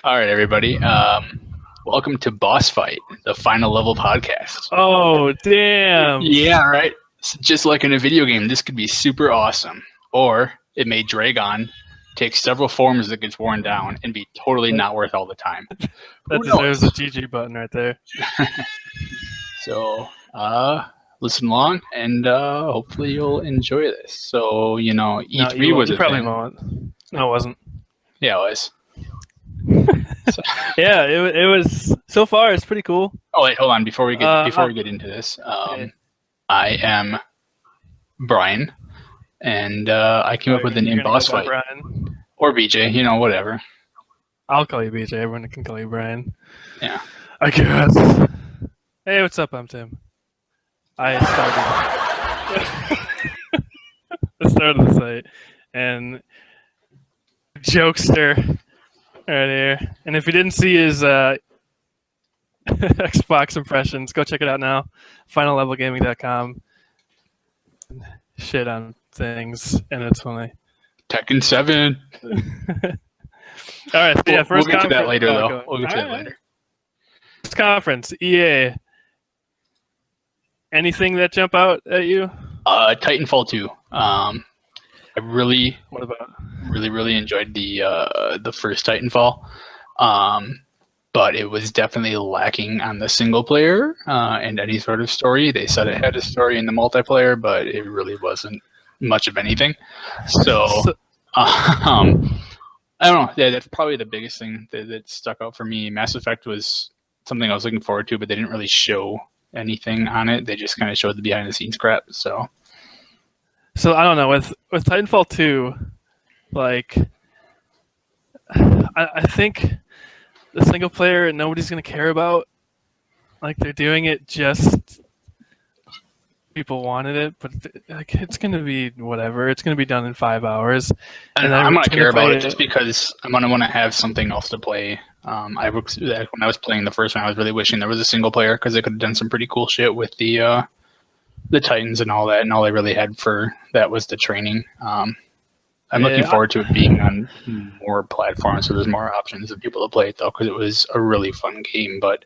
All right, everybody. Welcome to Boss Fight, the final level podcast. Oh, damn. Yeah, right. Just like in a video game, this could be super awesome, or it may drag on, take several forms that gets worn down, and be totally not worth all the time. That Who deserves a knows? GG button right there. So, listen along, and hopefully you'll enjoy this. So, No, E3 was you a probably thing. won't. No, it wasn't. Yeah, it was. So, Yeah, it was. So far, it's pretty cool. oh wait, hold on. Before we I- get into this, yeah. I am Bryan. And I came up with the You're name gonna go Boss by Fight Bryan. or BJ, whatever. I'll call you BJ. Everyone can call you Bryan. Yeah. I guess. Hey, what's up? I'm Tim. I started the site, and jokester right here. And if you didn't see his Xbox impressions, go check it out now. FinalLevelGaming.com. Shit on things, and it's funny. Tekken 7. All right, so yeah, We'll first get to that conference. later, Oh, though. go. We'll get to that All right. later. First conference, EA. Anything that jump out at you? Titanfall 2. I really, What about? really enjoyed the first Titanfall. But it was definitely lacking on the single player and any sort of story. They said it had a story in the multiplayer, but it really wasn't much of anything. So I don't know. Yeah, that's probably the biggest thing that stuck out for me. Mass Effect was something I was looking forward to, but they didn't really show anything on it. They just kind of showed the behind the scenes crap. So I don't know with Titanfall 2, like I think the single player nobody's gonna care about. Like they're doing it just people wanted it, but like it's gonna be whatever. It's gonna be done in 5 hours. I'm gonna care about it just because I'm gonna want to have something else to play. When I was playing the first one, I was really wishing there was a single player because they could have done some pretty cool shit with the Titans and all that. And all they really had for that was the training. I'm looking forward to it being on more platforms, so there's more options of people to play it though, because it was a really fun game. But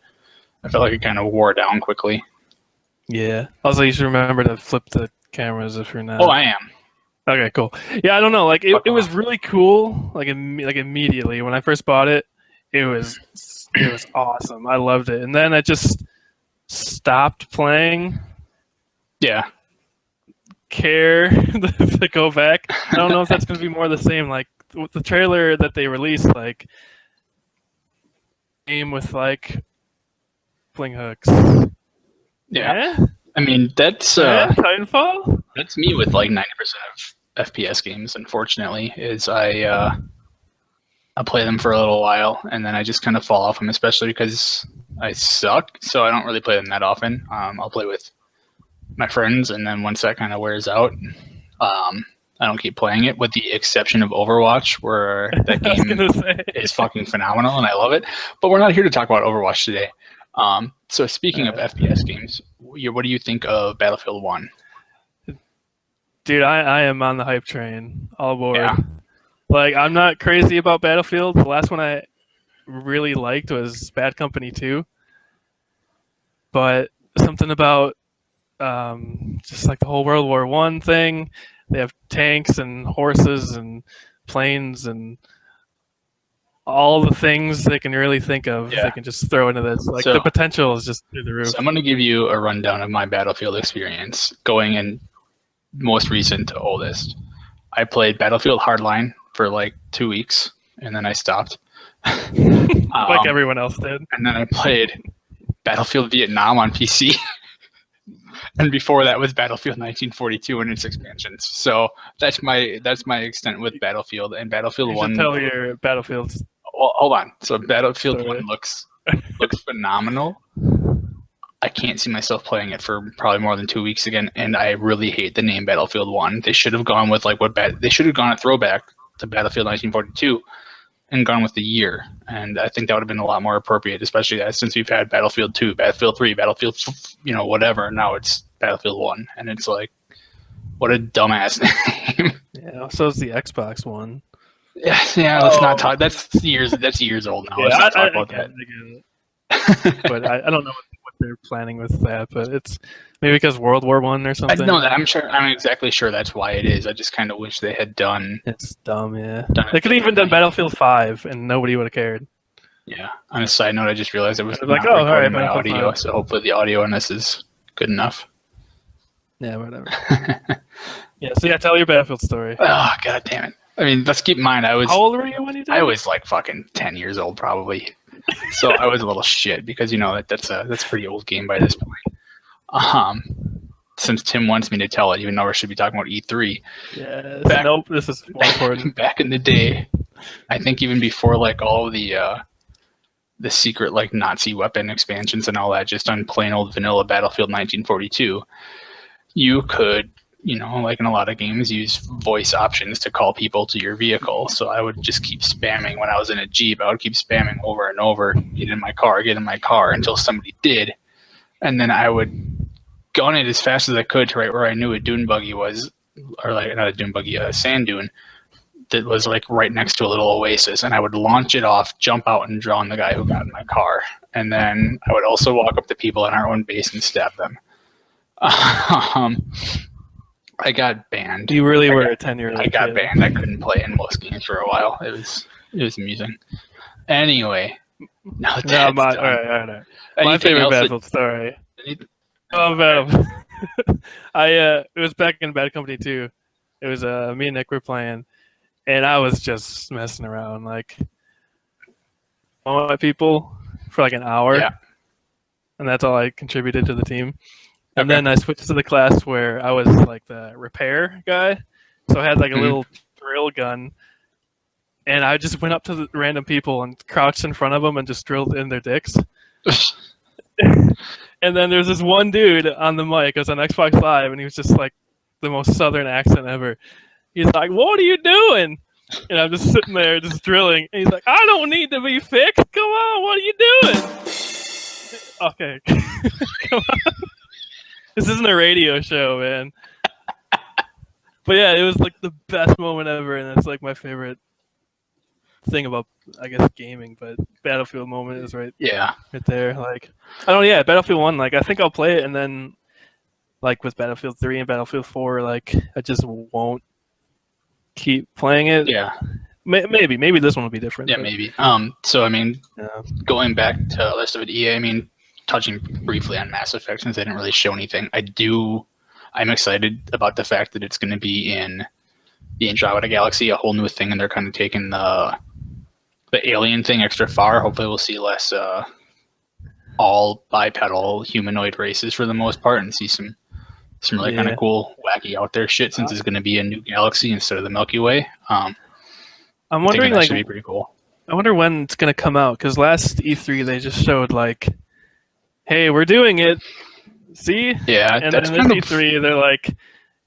I felt like it kind of wore down quickly. Yeah. Also, you should remember to flip the cameras if you're not. Oh, I am. Okay, cool. Yeah, I don't know. Like it was really cool. Like immediately when I first bought it, it was awesome. I loved it, and then I just stopped playing. Yeah. Care to go back. I don't know if that's going to be more the same. Like with the trailer that they released, like game with like bling hooks. Yeah. I mean, that's Titanfall. That's me with like 90% of FPS games. Unfortunately, is I play them for a little while and then I just kind of fall off them, especially because I suck. So I don't really play them that often. I'll play with my friends, and then once that kind of wears out, I don't keep playing it, with the exception of Overwatch, where that game is fucking phenomenal and I love it. But we're not here to talk about Overwatch today. So speaking of FPS games, what do you think of Battlefield 1? Dude, I am on the hype train, all aboard. Yeah. Like, I'm not crazy about Battlefield. The last one I really liked was Bad Company 2. But something about just like the whole World War I thing. They have tanks and horses and planes and all the things they can really think of. Yeah. They can just throw into this. Like the potential is just through the roof. So I'm going to give you a rundown of my Battlefield experience, going in most recent to oldest. I played Battlefield Hardline for like 2 weeks, and then I stopped. Like everyone else did. And then I played Battlefield Vietnam on PC. And before that was Battlefield 1942 and its expansions. So that's my extent with Battlefield. And Battlefield 1. Tell your Battlefields. Well, hold on. So Battlefield 1 looks phenomenal. I can't see myself playing it for probably more than 2 weeks again, and I really hate the name Battlefield 1. They should have gone with they should have gone a throwback to Battlefield 1942 and gone with the year. And I think that would have been a lot more appropriate, especially since we've had Battlefield 2, Battlefield 3, Battlefield, whatever. Now it's Battlefield 1, and it's like, what a dumbass name. Yeah, so is the Xbox one. Yeah. Let's not talk. That's years old now. Yeah, Let's not talk I about get that. it, I get it. But I don't know what they're planning with that. But it's maybe because World War One or I something. know that. I'm exactly sure that's why it is. I just kind of wish they had done It's dumb. Yeah, it they could have even done differently. Battlefield 5, and nobody would have cared. Yeah. On a side note, I just realized I was Like, not oh, all right, recording my Battlefield audio, 5. so hopefully the audio on this is good enough. Yeah, whatever. Yeah, so yeah, tell your Battlefield story. Oh, god damn it. I mean, let's keep in mind How old were you when you did I it? was like fucking 10 years old probably. So I was a little shit because that's a pretty old game by this point. Since Tim wants me to tell it, even though we should be talking about E3. Yes. Nope, this is more important. Back in the day, I think even before like all of the secret like Nazi weapon expansions and all that, just on plain old vanilla Battlefield 1942, you could, like in a lot of games, use voice options to call people to your vehicle. So I would just keep spamming when I was in a Jeep. I would keep spamming over and over, get in my car, until somebody did. And then I would go on it as fast as I could to right where I knew a dune buggy was, or like not a dune buggy, a sand dune that was like right next to a little oasis. And I would launch it off, jump out and draw on the guy who got in my car. And then I would also walk up to people in our own base and stab them. I got banned. You really were a 10-year-old. I got banned. I couldn't play in most games for a while. It was amusing. Anyway, all right. My favorite Battlefield story. Battlefield. It was back in Bad Company 2. It was me and Nick were playing, and I was just messing around, like all my people for like an hour, and that's all I contributed to the team. And then I switched to the class where I was like the repair guy. So I had like a little drill gun. And I just went up to the random people and crouched in front of them and just drilled in their dicks. And then there's this one dude on the mic. It was on Xbox Live. And he was just like the most southern accent ever. He's like, "What are you doing?" And I'm just sitting there just drilling. And he's like, "I don't need to be fixed. Come on, what are you doing?" Okay. Come on. This isn't a radio show, man. But yeah, it was like the best moment ever, and it's like my favorite thing about, I guess, gaming. But Battlefield moment is right there. Like, I don't know, yeah, Battlefield 1, like, I think I'll play it, and then, like, with Battlefield 3 and Battlefield 4, like, I just won't keep playing it. Yeah. Maybe this one will be different. Yeah, maybe. So, I mean, going back to the list of it, EA, I mean, touching briefly on Mass Effect since they didn't really show anything, I'm excited about the fact that it's going to be in the Andromeda Galaxy, a whole new thing, and they're kind of taking the alien thing extra far. Hopefully we'll see less all bipedal humanoid races for the most part, and see some really kind of cool, wacky out there shit, since it's going to be a new galaxy instead of the Milky Way. I'm wondering, that like, should be pretty cool. I wonder when it's going to come out, because last E3 they just showed, like, hey, we're doing it. See? Yeah, and then this E3, they're like,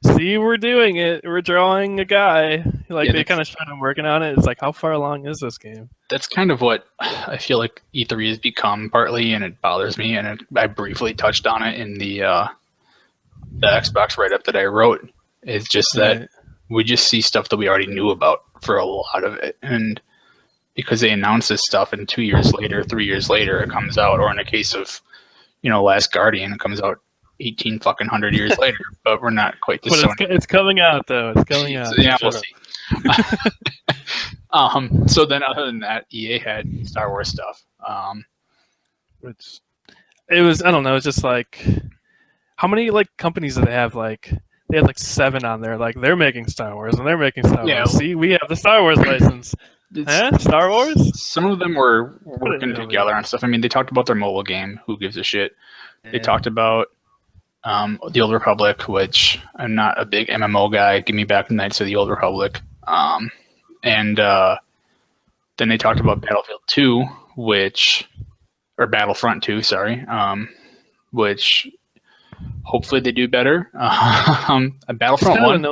see, we're doing it. We're drawing a guy. Like, they kind of showed him working on it. It's like, how far along is this game? That's kind of what I feel like E3 has become partly, and it bothers me. And I briefly touched on it in the Xbox write-up that I wrote. It's just that we just see stuff that we already knew about for a lot of it. And because they announce this stuff, and 2 years later, 3 years later, it comes out, or in a case of Last Guardian, it comes out 1,800 years later, but we're not quite this. But it's coming out, though. It's coming out. Yeah, we'll see. So then, other than that, EA had Star Wars stuff. Which it was, I don't know. It's just like, how many like companies do they have? Like, they had like 7 on there. Like, they're making Star Wars and they're making Star Wars. See, we have the Star Wars license. Star Wars? Some of them were working together on stuff. I mean, they talked about their mobile game. Who gives a shit? Yeah. They talked about the Old Republic, which I'm not a big MMO guy. Give me back the Knights of the Old Republic. And then they talked about Battlefield 2, or Battlefront 2, sorry, which hopefully they do better. Battlefront 1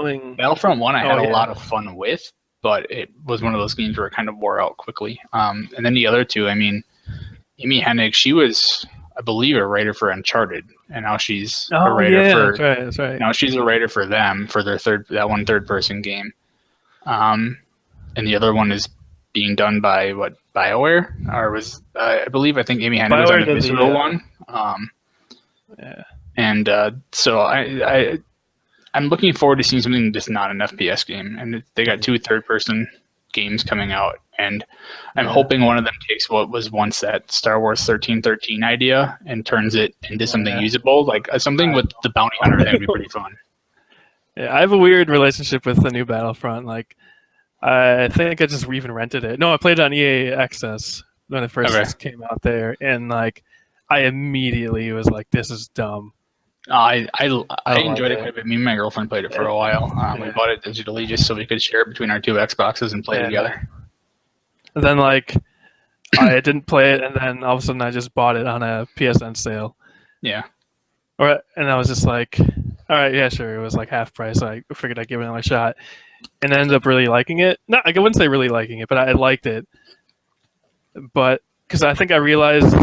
I had a lot of fun with, but it was one of those games where it kind of wore out quickly. And then the other two, I mean, Amy Hennig, she was, I believe, a writer for Uncharted, and now she's a writer for. That's right. Now she's a writer for them for their third person game. And and the other one is being done by BioWare, or was I think Amy Hennig was on the Visceral one. Yeah. And so I'm looking forward to seeing something that's not an FPS game. And they got 2 third-person games coming out, and I'm hoping one of them takes what was once that Star Wars 1313 idea and turns it into something usable, like something with the bounty hunter. That would be pretty fun. Yeah, I have a weird relationship with the new Battlefront. Like, I think I just even rented it. No, I played it on EA Access when it first came out there, and like, I immediately was like, "This is dumb." I enjoyed it quite a bit. Me and my girlfriend played it for a while. We bought it digitally just so we could share it between our 2 Xboxes and play together. And then like, I didn't play it, and then all of a sudden I just bought it on a PSN sale. Yeah. And I was just like, all right, yeah, sure. It was like half price. So I figured I'd give it another shot, and I ended up really liking it. No, I wouldn't say really liking it, but I liked it. But because I think I realized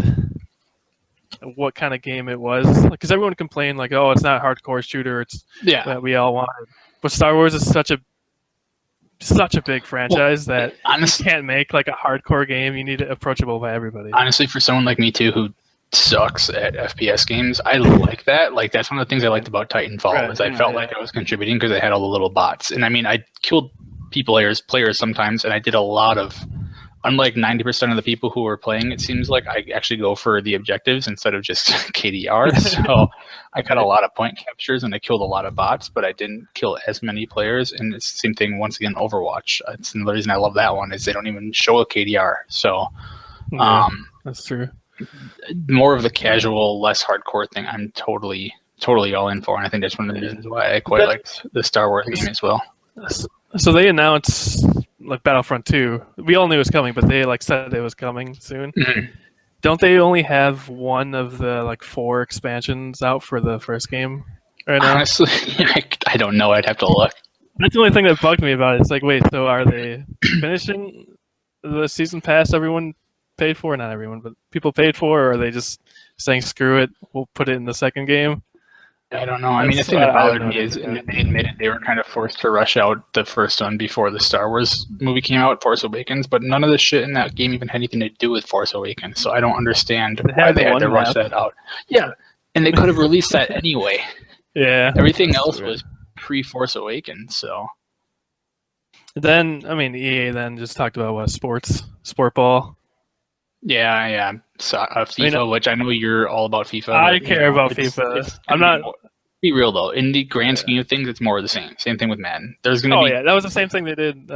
what kind of game it was, because everyone complained like, "Oh, it's not a hardcore shooter." It's that we all wanted. But Star Wars is such a big franchise that honestly, you can't make like a hardcore game. You need it approachable by everybody. Honestly, for someone like me too, who sucks at FPS games, I like that. Like, that's one of the things I liked about Titanfall is I felt like I was contributing because I had all the little bots. And I mean, I killed players sometimes, and I did a lot of, unlike 90% of the people who were playing, it seems like I actually go for the objectives instead of just KDR. So I got a lot of point captures and I killed a lot of bots, but I didn't kill as many players. And it's the same thing once again, Overwatch. It's another reason I love that one is they don't even show a KDR. So that's true. More of the casual, less hardcore thing, I'm totally all in for, and I think that's one of the reasons why I quite like the Star Wars game as well. So they announced like Battlefront 2. We all knew it was coming, but they like said it was coming soon. Mm-hmm. Don't they only have one of the like 4 expansions out for the first game right now? Honestly, I don't know. I'd have to look. That's the only thing that bugged me about it. It's like, wait, so are they finishing the season pass everyone paid for? Not everyone, but people paid for, or are they just saying, screw it, we'll put it in the second game? I don't know. I mean, the thing that bothered me is they admitted they were kind of forced to rush out the first one before the Star Wars movie came out, Force Awakens, but none of the shit in that game even had anything to do with Force Awakens, so I don't understand why they had to rush that out. Yeah, and they could have released that anyway. Yeah. Everything else was pre-Force Awakens, so. Then, I mean, EA then just talked about what, sport ball? Yeah. So, FIFA, which I know you're all about FIFA. I care about FIFA. I'm not. Be real though. In the grand scheme of things, it's more of the same. Same thing with Madden. There's gonna be. Oh yeah, that was the same thing they did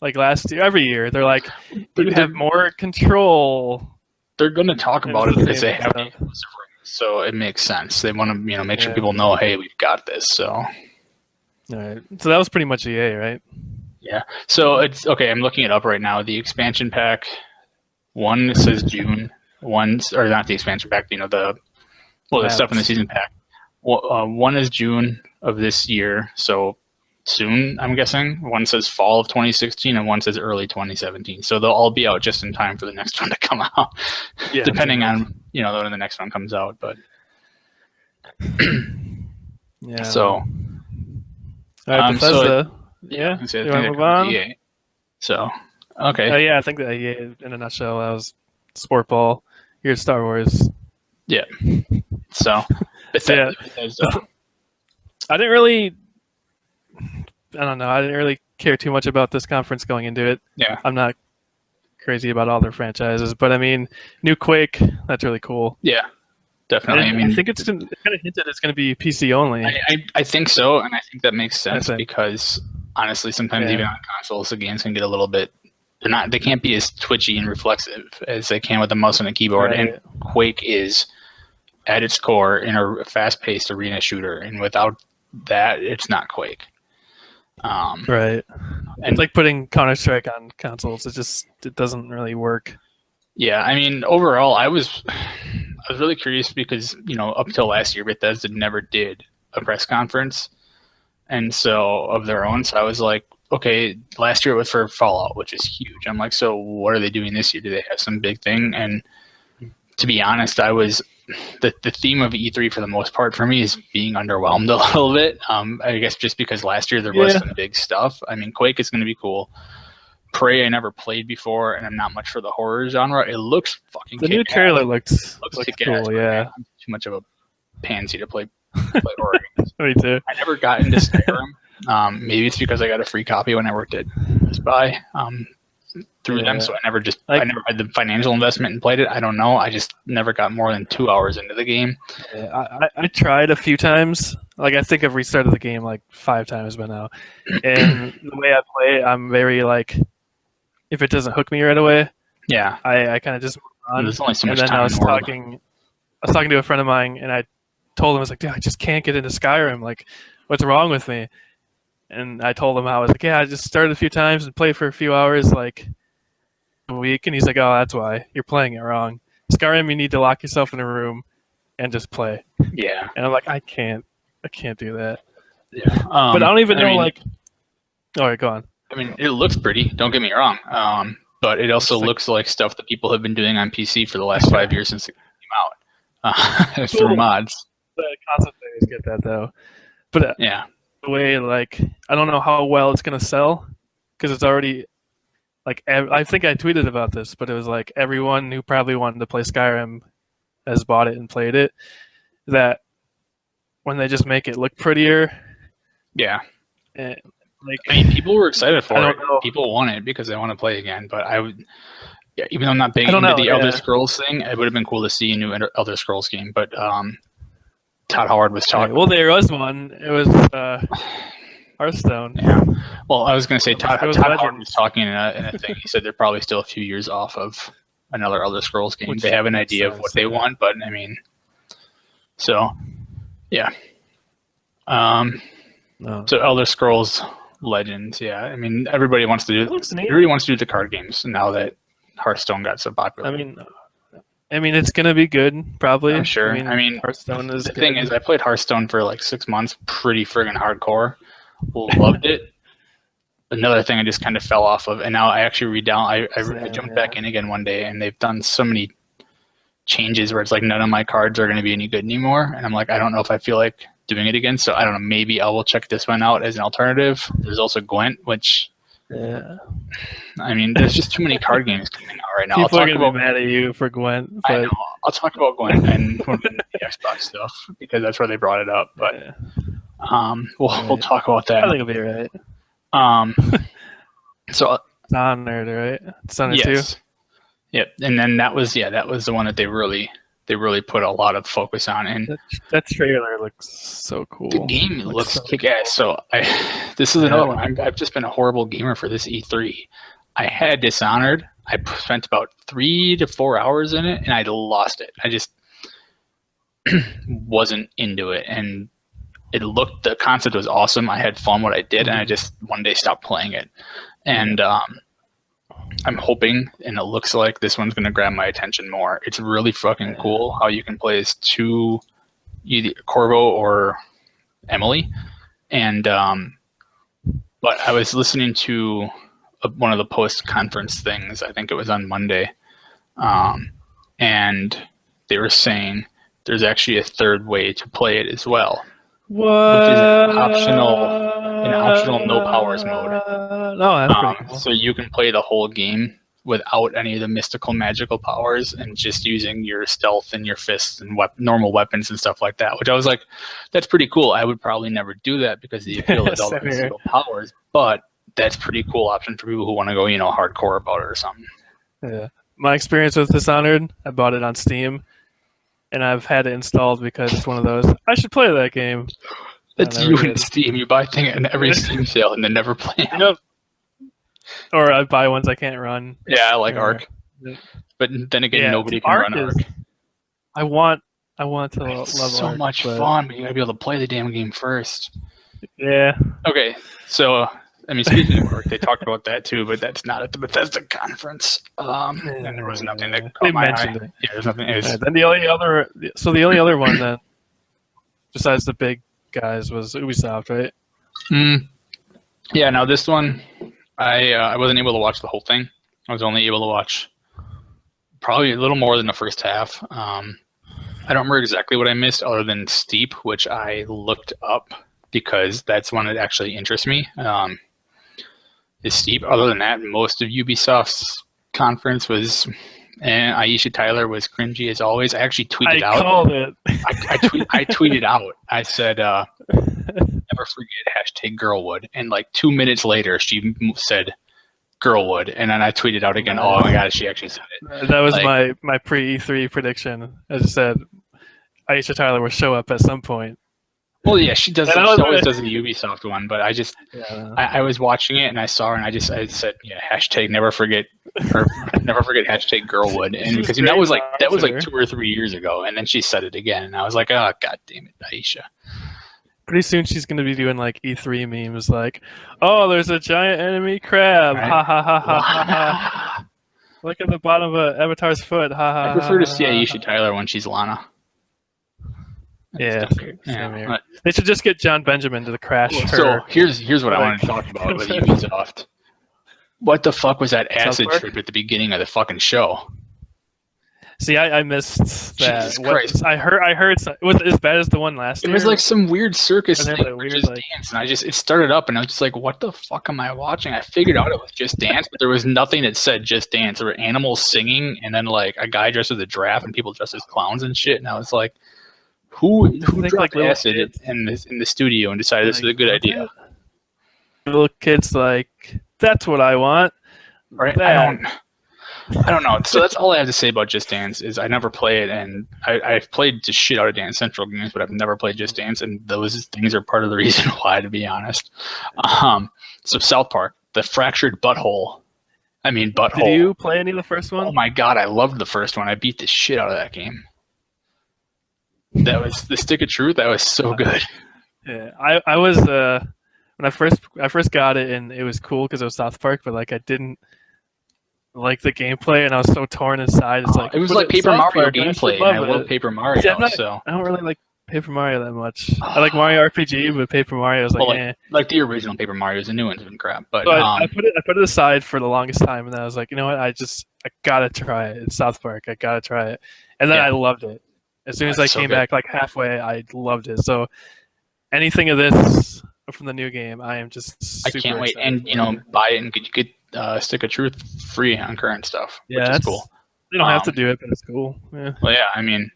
like last year. Every year, they're like, you have more control. They're gonna talk about it because they have the so it makes sense. They want to make sure people know, hey, we've got this. So. All right. So that was pretty much EA, right? Yeah. So it's okay. I'm looking it up right now. The expansion pack. One says June. One's or not the expansion pack. The stuff in the season pack. One is June of this year, so soon, I'm guessing. One says fall of 2016, and one says early 2017. So they'll all be out just in time for the next one to come out, depending on when the next one comes out. But yeah. So, all right, Bethesda. You want to move on? EA. So, okay. I think that EA, in a nutshell, that was sport ball. Here's Star Wars. Yeah. So. I didn't really care too much about this conference going into it. Yeah. I'm not crazy about all their franchises, but I mean, new Quake, that's really cool. Yeah, definitely. I think it's kind of hinted it's going to be PC only. I think so, and I think that makes sense because honestly, sometimes even on consoles, the games can get a little bit. They can't be as twitchy and reflexive as they can with a mouse and a keyboard. Right. And Quake is at its core in a fast-paced arena shooter, and without that, it's not Quake. Right. And it's like putting Counter-Strike on consoles. It doesn't really work. Yeah, I mean, overall, I was really curious because up until last year, Bethesda never did a press conference, and so of their own. So I was like, okay, last year it was for Fallout, which is huge. I'm like, so what are they doing this year? Do they have some big thing? And to be honest, I was. The theme of E3 for the most part for me is being underwhelmed a little bit. I guess just because last year there was some big stuff. I mean, Quake is going to be cool. Prey I never played before, and I'm not much for the horror genre. It looks fucking The new kick-ass. trailer looks kick-ass, cool. Yeah, I'm too much of a pansy to play horror games. me too. I never got into Skyrim. Maybe it's because I got a free copy when I worked at Best Buy through them, so I never had the financial investment and played it. I don't know. I just never got more than 2 hours into the game. Yeah, I tried a few times. Like I think I've restarted the game like 5 times by now, and the way I play, I'm very like, if it doesn't hook me right away, yeah, I kind of just move on. There's only so much and then time I was talking to a friend of mine, and I told him, I was like, dude, I just can't get into Skyrim. Like, what's wrong with me? And I told him how I was like, yeah, I just started a few times and played for a few hours like a week, and he's like, oh, that's why you're playing it wrong. Skyrim, you need to lock yourself in a room and just play. Yeah, and I'm like, I can't do that. Yeah, but I don't even know like. All right, go on. I mean, it looks pretty. Don't get me wrong. But it also looks like stuff that people have been doing on PC for the last 5 years since it came out through mods. The console players get that though, but yeah, the way like I don't know how well it's gonna sell because it's already like I think I tweeted about this, but it was like everyone who probably wanted to play Skyrim has bought it and played it. That when they just make it look prettier, yeah. Like, I mean, people were excited for it. People want it because they want to play again. But I would, even though I'm not big into the Elder Scrolls thing, it would have been cool to see a new Elder Scrolls game. But Todd Howard was talking. Well, there was one. It was Hearthstone. Yeah. Well, I was going to say Todd Howard was talking in a thing. He said they're probably still a few years off of another Elder Scrolls game. They have an idea of what they want, but I mean, so yeah. So Elder Scrolls Legends, yeah. I mean, everybody wants to do the card games now that Hearthstone got so popular. I mean, it's gonna be good, probably. I'm sure. I mean, Hearthstone is. The thing is, I played Hearthstone for like 6 months, pretty friggin' hardcore. Loved it. Another thing I just kind of fell off of, and now I actually I jumped back in again one day, and they've done so many changes where it's like none of my cards are going to be any good anymore, and I'm like, I don't know if I feel like doing it again, so I don't know, maybe I will check this one out as an alternative. There's also Gwent, which I mean, there's just too many card games coming out right now. People are going to be mad at you for Gwent. But... I know. I'll talk about Gwent and the Xbox stuff because that's where they brought it up. But we'll talk about that. I think it'll be right. So Dishonored, right? Dishonored 2. Yep. And then that was the one that they really put a lot of focus on, and that trailer looks so cool. The game looks so kick-ass. So this is another one. I've just been a horrible gamer for this E3. I had Dishonored. I spent about 3 to 4 hours in it, and I lost it. I just wasn't into it, and the concept was awesome. I had fun what I did, and I just one day stopped playing it. And I'm hoping, and it looks like this one's going to grab my attention more. It's really fucking cool how you can play as either Corvo or Emily. And but I was listening to one of the post-conference things. I think it was on Monday. And they were saying there's actually a third way to play it as well. What? Which is an optional no powers mode. No, that's pretty cool. So you can play the whole game without any of the mystical magical powers and just using your stealth and your fists and normal weapons and stuff like that, which I was like, that's pretty cool. I would probably never do that because the appeal is all the mystical powers, but that's pretty cool option for people who want to go, hardcore about it or something. Yeah. My experience with Dishonored, I bought it on Steam, and I've had it installed because it's one of those, I should play that game. That's you in Steam. You buy things in every Steam sale and then never play them. Or I buy ones I can't run. Yeah, I like Ark. But then again, nobody can run Ark. I want to level so Ark, much fun, but you gotta be able to play the damn game first. Yeah. Okay, so speaking of Ark, they talked about that too, but that's not at the Bethesda conference. And there was nothing that caught my eye. It. Yeah, there's nothing. Then the only other one then, besides the big guys, was Ubisoft, right? Yeah. Now this one, I wasn't able to watch the whole thing. I was only able to watch probably a little more than the first half. I don't remember exactly what I missed other than Steep, which I looked up because that's one that actually interests me. is steep. Other than that, most of Ubisoft's conference was, and Aisha Tyler was cringy as always. I actually tweeted out. Called it. I tweeted out. I said, "Never forget #Girlwood," and like 2 minutes later, she said Girlwood, and then I tweeted out again. Oh my god, she actually said it. That was my pre E3 prediction. As I said, Aisha Tyler will show up at some point. Well, yeah, she does. She always does the Ubisoft one, but I just, I was watching it and I saw her and I said, yeah, #never forget, or never forget #Girlwood, and because that was like 2 or 3 years ago, and then she said it again, and I was like, oh god damn it, Aisha. Pretty soon she's gonna be doing like E3 memes, like, oh, there's a giant enemy crab, right? Ha ha ha ha ha ha. Look at the bottom of an avatar's foot, ha ha. I prefer to see Aisha Tyler when she's Lana. Yeah, they should just get John Benjamin to crash her. So here's what I want to talk about with Ubisoft. What the fuck was that acid trip at the beginning of the fucking show? See, I missed that. Jesus Christ. I heard it was as bad as the one last year. It was like some weird circus thing, Just Dance, and it started up, and I was just like, what the fuck am I watching? I figured out it was Just Dance, but there was nothing that said Just Dance. There were animals singing, and then like a guy dressed as a giraffe, and people dressed as clowns and shit, and I was like, who dropped acid in the studio and decided this is a good idea? Little kids like, that's what I want. Right? I don't know. So that's all I have to say about Just Dance is I never play it, and I've played the shit out of Dance Central games, but I've never played Just Dance, and those things are part of the reason why, to be honest. So South Park, the fractured butthole. I mean, butthole. Did you play any of the first one? Oh my god, I loved the first one. I beat the shit out of that game. That was the Stick of Truth. That was so good. Yeah, I was when I first got it, and it was cool because it was South Park, but like I didn't like the gameplay, and I was so torn inside. It's like it was like Paper Mario gameplay, and I love Paper Mario. See, so I don't really like Paper Mario that much. I like Mario RPG, but Paper Mario is like, like the original Paper Mario. The new one's been crap, but so I put it aside for the longest time, and then I was like, you know what? I gotta try it. It's South Park. I gotta try it, and then I loved it. As soon as I came back, like halfway, I loved it. So anything of this from the new game, I am just I can't wait. And buy it and get Stick of Truth free on current stuff, which is cool. They don't have to do it, but it's cool. Yeah. Well, yeah, I mean,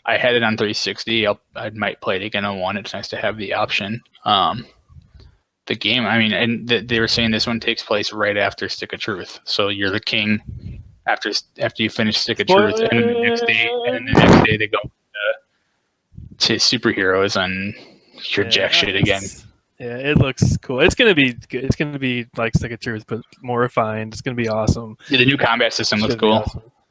I had it on 360. I might play it again on one. It's nice to have the option. The game, I mean, and they were saying this one takes place right after Stick of Truth. So you're the king after you finish Stick of Truth, and then the next day they go to superheroes and you're jack shit again. Yeah, it looks cool. It's gonna be good. It's gonna be like Stick of Truth, but more refined. It's gonna be awesome. Yeah, the new combat system looks cool.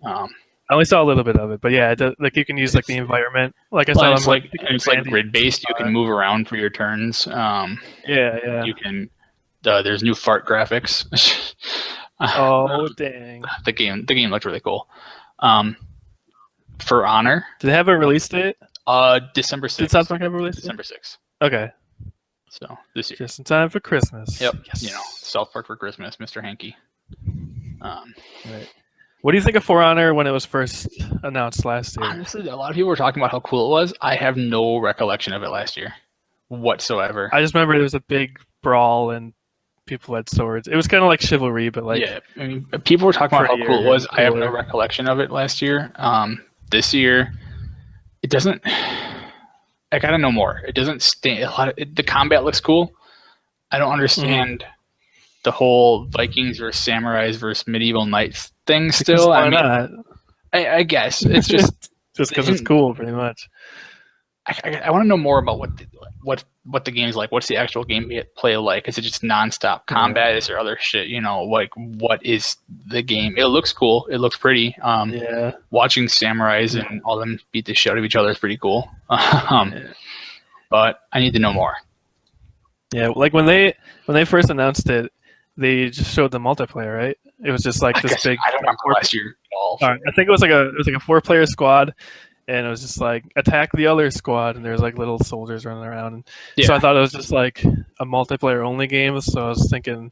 Awesome. I only saw a little bit of it, but yeah, like you can use like the environment. Like I saw, it's like grid based. You can move around for your turns. Yeah. You can. There's new fart graphics. Oh dang! The game looked really cool. For Honor, did they have a release date? December 6th. Did South Park have a release date? December 6th. Okay. So this year, just in time for Christmas. Yep. Yes. South Park for Christmas, Mr. Hanky. Right. What do you think of For Honor when it was first announced last year? Honestly, a lot of people were talking about how cool it was. I have no recollection of it last year whatsoever. I just remember there was a big brawl and people had swords. It was kind of like Chivalry, but like I mean, people were talking about how cool it was. I have no recollection of it last year. This year, it doesn't. I gotta know more. It doesn't stay. The combat looks cool. I don't understand the whole Vikings versus samurais versus medieval knights thing. Still, why not? I guess it's just because it's cool, pretty much. I want to know more about what the game's like. What's the actual gameplay like? Is it just nonstop combat? Is there other shit? Like what is the game? It looks cool. It looks pretty. Watching samurais and all them beat the shit out of each other is pretty cool. But I need to know more. Yeah, like when they first announced it, they just showed the multiplayer, right? It was just like this big. I don't remember last year at all. I think it was like a 4-player squad. And it was just like attack the other squad, and there's like little soldiers running around. And so I thought it was just like a multiplayer only game. So I was thinking,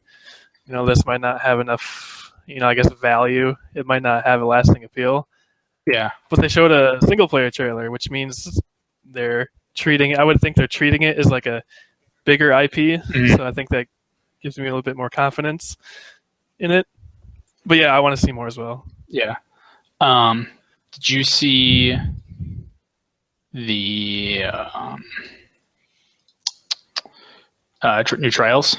this might not have enough, I guess value. It might not have a lasting appeal. Yeah. But they showed a single player trailer, which means I would think they're treating it as like a bigger IP. So I think that gives me a little bit more confidence in it. But yeah, I want to see more as well. Yeah. Did you see the new Trials?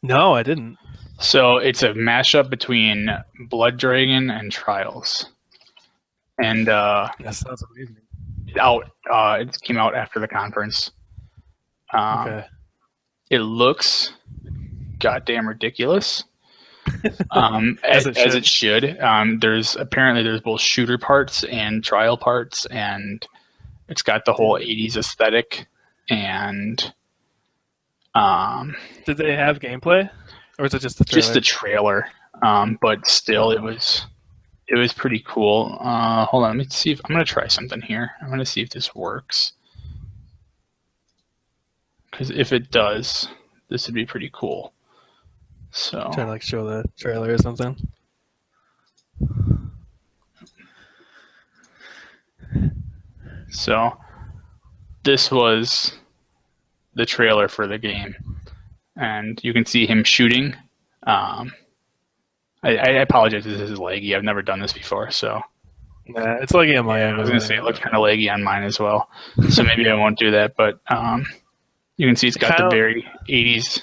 No, I didn't. So it's a mashup between Blood Dragon and Trials, and That sounds amazing. it came out after the conference. Okay. It looks goddamn ridiculous. As it should. There's both shooter parts and trial parts, and it's got the whole 80s aesthetic. And did they have gameplay, or is it just the trailer? Just the trailer. But still, it was pretty cool. Hold on, let me see if I'm gonna try something here. I'm gonna see if this works, because if it does, this would be pretty cool. So trying to like show the trailer or something. So this was the trailer for the game, and you can see him shooting. I apologize if this is laggy. I've never done this before, so Nah, it's laggy on my end. I was gonna say it looked kind of laggy on mine as well, so maybe I won't do that. But you can see it's got the very 80s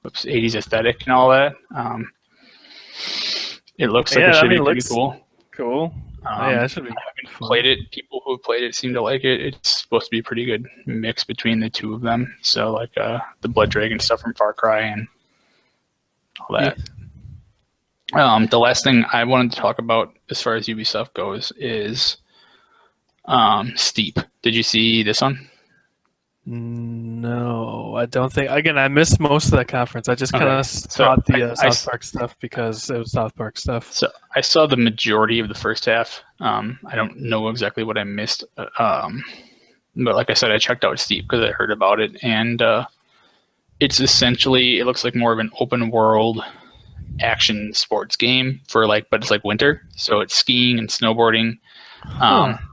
aesthetic and all that. It looks like it should be pretty cool. Cool. Yeah, it should be. I haven't played it. People who have played it seem to like it. It's supposed to be a pretty good mix between the two of them. So like the Blood Dragon stuff from Far Cry and all that. Yeah. The last thing I wanted to talk about as far as Ubisoft goes is Steep. Did you see this one? No, I don't think. Again, I missed most of that conference. I just kind of caught the South Park stuff because it was South Park stuff. So I saw the majority of the first half. I don't know exactly what I missed, but like I said, I checked out Steep because I heard about it, and it's essentially, it looks like more of an open world action sports game but it's like winter, so it's skiing and snowboarding.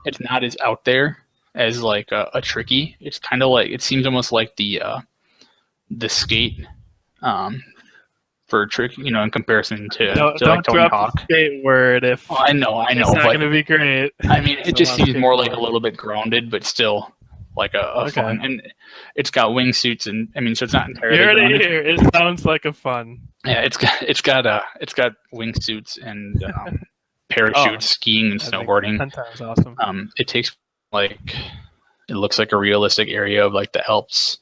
It's not as out there as like a tricky. It's kind of like, it seems almost like the skate for trick, in comparison to don't like Tony drop Hawk. The skate word if I know. It's not going to be great. I mean, it just seems more like a little bit grounded, but still like a fun. And it's got wingsuits, and I mean, so it's not entirely grounded. It sounds like a fun. Yeah, it's got wingsuits and parachutes, skiing and snowboarding. 10 times awesome. It takes it looks like a realistic area of like the Alps.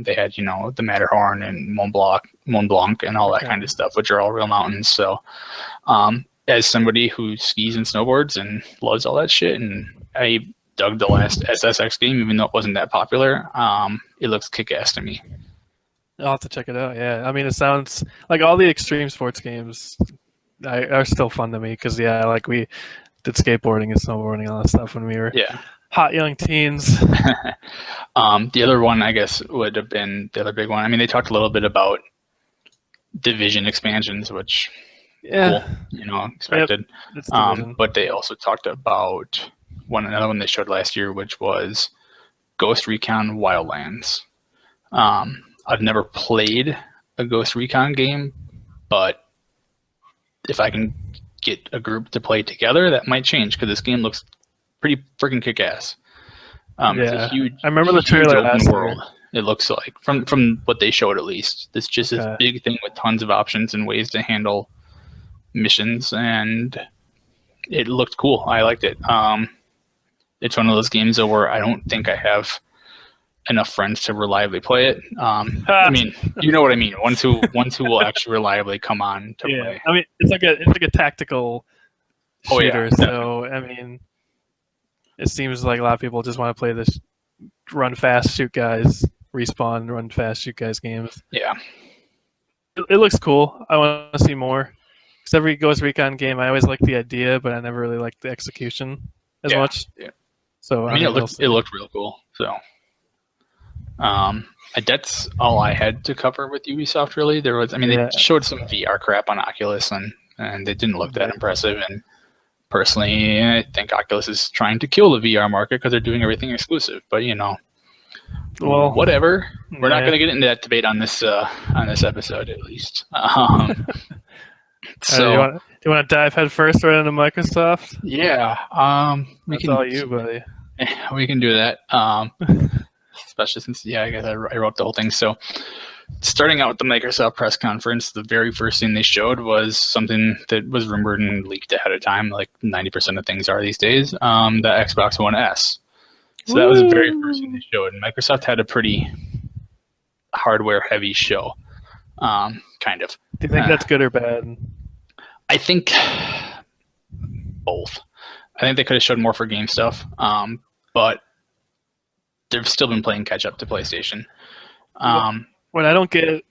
They had the Matterhorn and Mont Blanc and all that kind of stuff, which are all real mountains. So as somebody who skis and snowboards and loves all that shit, and I dug the last SSX game even though it wasn't that popular, it looks kick-ass to me. I'll have to check it out. Yeah, I mean, it sounds like all the extreme sports games are still fun to me because like we did skateboarding and snowboarding and all that stuff when we were hot young teens. The other one, I guess, would have been the other big one. I mean, they talked a little bit about Division expansions, which cool, expected. Yep, but they also talked about another one they showed last year, which was Ghost Recon Wildlands. I've never played a Ghost Recon game, but if I can get a group to play together, that might change because this game looks pretty freaking kick-ass. It's a huge, I remember the trailer open world. It looks like from what they showed, at least. It's just this big thing with tons of options and ways to handle missions, and it looked cool. I liked it. It's one of those games though where I don't think I have enough friends to reliably play it. I mean, you know what I mean. Ones who will actually reliably come on to play. I mean, it's like a tactical shooter. So I mean, it seems like a lot of people just want to play this run fast, shoot guys, respawn, run fast, shoot guys games. Yeah, it looks cool. I want to see more. Because every Ghost Recon game, I always like the idea, but I never really liked the execution as much. Yeah. So I mean, it looked real cool. So. That's all I had to cover with Ubisoft. Really, they showed some VR crap on Oculus, and it didn't look that impressive. And personally, I think Oculus is trying to kill the VR market because they're doing everything exclusive. But Well, whatever. We're not yeah. going to get into that debate on this episode, at least. Do you So want to dive head first right into Microsoft? yeah, That's all you, buddy. we can do that. Especially since I guess I wrote the whole thing. So starting out with the Microsoft press conference, the very first thing they showed was something that was rumored and leaked ahead of time, like 90% of things are these days. The Xbox One S. So that was the very first thing they showed. And Microsoft had a pretty hardware-heavy show, kind of. Do you think that's good or bad? I think both. I think they could have showed more for game stuff, but they've still been playing catch up to PlayStation. What I don't get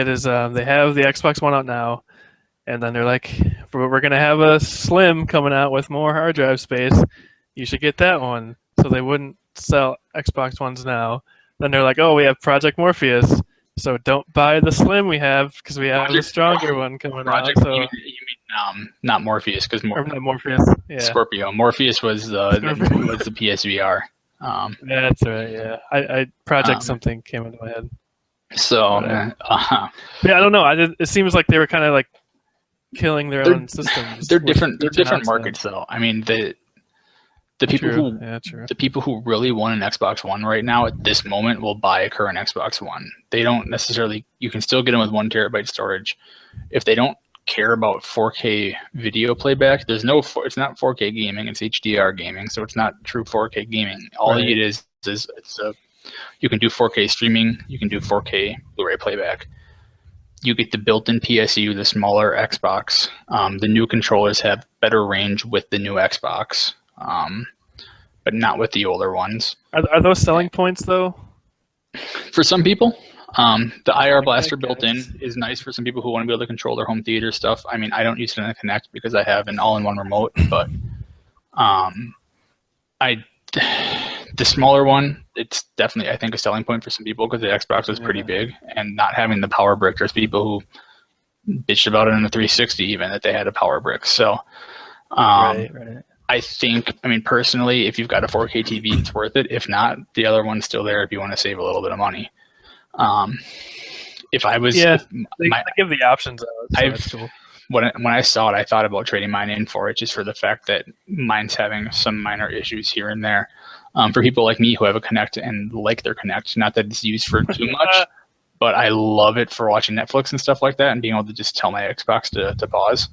is they have the Xbox One out now, and then they're like, we're gonna have a Slim coming out with more hard drive space. You should get that one. So they wouldn't sell Xbox Ones now. Then they're like, oh, we have Project Morpheus, so don't buy the Slim we have because we have a stronger one coming out. So you mean not Morpheus, because not Morpheus, yeah. Scorpio. Morpheus was the PSVR. That's right. Yeah, I Project something came into my head. So yeah, I don't know. It seems like they were kind of like killing their own systems. They're different. They're different markets, though. I mean, the people who really want an Xbox One right now at this moment will buy a current Xbox One. They don't necessarily. You can still get them with 1 terabyte storage. If they don't care about 4K video playback, it's not 4K gaming. It's HDR gaming, so it's not true 4K gaming. All it is you can do 4K streaming. You can do 4K Blu-ray playback. You get the built-in PSU, the smaller Xbox. The new controllers have better range with the new Xbox. But not with the older ones. Are those selling points, though? For some people, the IR blaster built-in is nice for some people who want to be able to control their home theater stuff. I mean, I don't use it in the Kinect because I have an all-in-one remote, but the smaller one, it's definitely, I think, a selling point for some people because the Xbox was pretty big, and not having the power brick. There's people who bitched about it in the 360 even that they had a power brick. So right. I think, personally, if you've got a 4K TV, it's worth it. If not, the other one's still there if you want to save a little bit of money. If I was... Yeah, they give the options out, so that's cool. When I saw it, I thought about trading mine in for it just for the fact that mine's having some minor issues here and there. For people like me who have a Kinect and like their Kinect, not that it's used for too much, but I love it for watching Netflix and stuff like that and being able to just tell my Xbox to pause.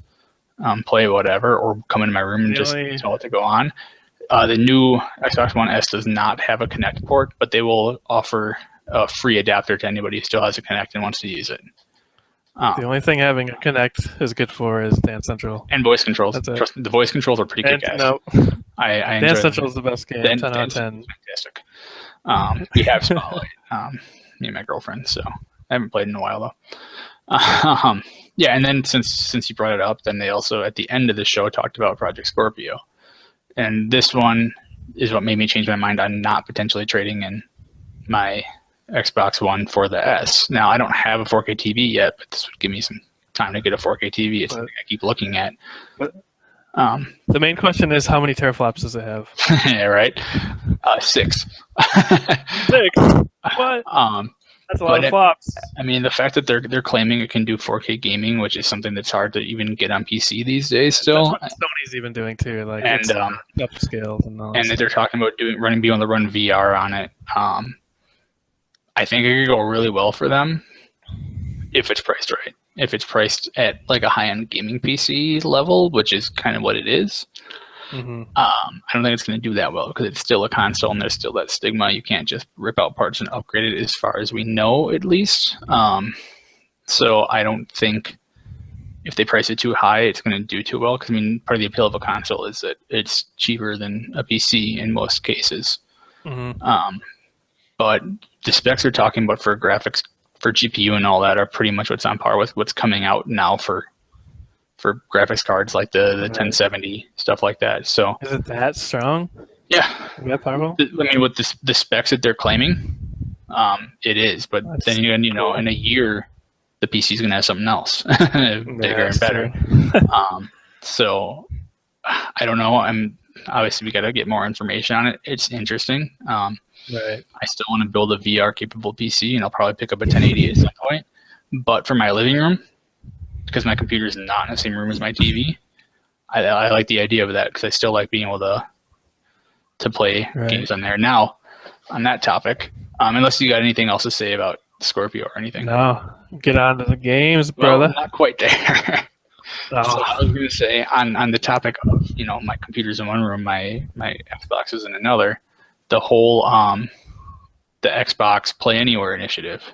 Play whatever, or come into my room and just tell it to go on. The new Xbox One S does not have a Kinect port, but they will offer a free adapter to anybody who still has a Kinect and wants to use it. The only thing having a Kinect is good for is Dance Central. And voice controls. Trust me, the voice controls are pretty kick-ass. No, I enjoy Dance Central is the best game. 10 out of 10. Fantastic. We have Spotlight, me and my girlfriend, so I haven't played in a while, though. Yeah, and then since you brought it up, then they also, at the end of the show, talked about Project Scorpio. And this one is what made me change my mind on not potentially trading in my Xbox One for the S. Now, I don't have a 4K TV yet, but this would give me some time to get a 4K TV. It's something I keep looking at. The main question is, how many teraflops does it have? Yeah, right? 6. 6? What? That's a lot of flops. The fact that they're claiming it can do 4K gaming, which is something that's hard to even get on PC these days still. That's what Sony's even doing too, like and upscales and all that. And they're talking about being able to run VR on it. I think it could go really well for them if it's priced right. If it's priced at like a high-end gaming PC level, which is kind of what it is. Mm-hmm. I don't think it's going to do that well because it's still a console and there's still that stigma. You can't just rip out parts and upgrade it, as far as we know, at least. So I don't think if they price it too high, it's going to do too well. Because part of the appeal of a console is that it's cheaper than a PC in most cases. Mm-hmm. But the specs they're talking about for graphics, for GPU and all that, are pretty much what's on par with what's coming out now for graphics cards, like the 1070, stuff like that. So is it that strong? Yeah. Is that powerful? With the specs that they're claiming, it is. But then again, in a year, the PC is going to have something else bigger and better. So I don't know. I'm obviously we got to get more information on it. It's interesting. Right. I still want to build a VR capable PC, and I'll probably pick up a 1080 at some point. But for my living room, because my computer is not in the same room as my TV, I like the idea of that because I still like being able to play games on there. Now, on that topic, unless you got anything else to say about Scorpio or anything. No, get on to the games, brother. Well, not quite there. So I was going to say on the topic of my computer's in one room, my Xbox is in another. The whole the Xbox Play Anywhere initiative,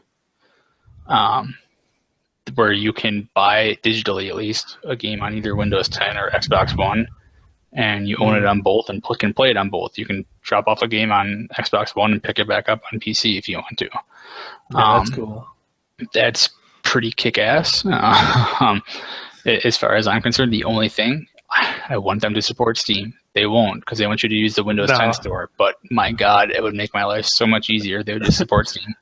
where you can buy digitally at least a game on either Windows 10 or Xbox One, and you own it on both and can play it on both. You can drop off a game on Xbox One and pick it back up on PC if you want to. Yeah, that's cool. That's pretty kick-ass. As far as I'm concerned, the only thing, I want them to support Steam. They won't because they want you to use the Windows 10 store. But my God, it would make my life so much easier. They would just support Steam.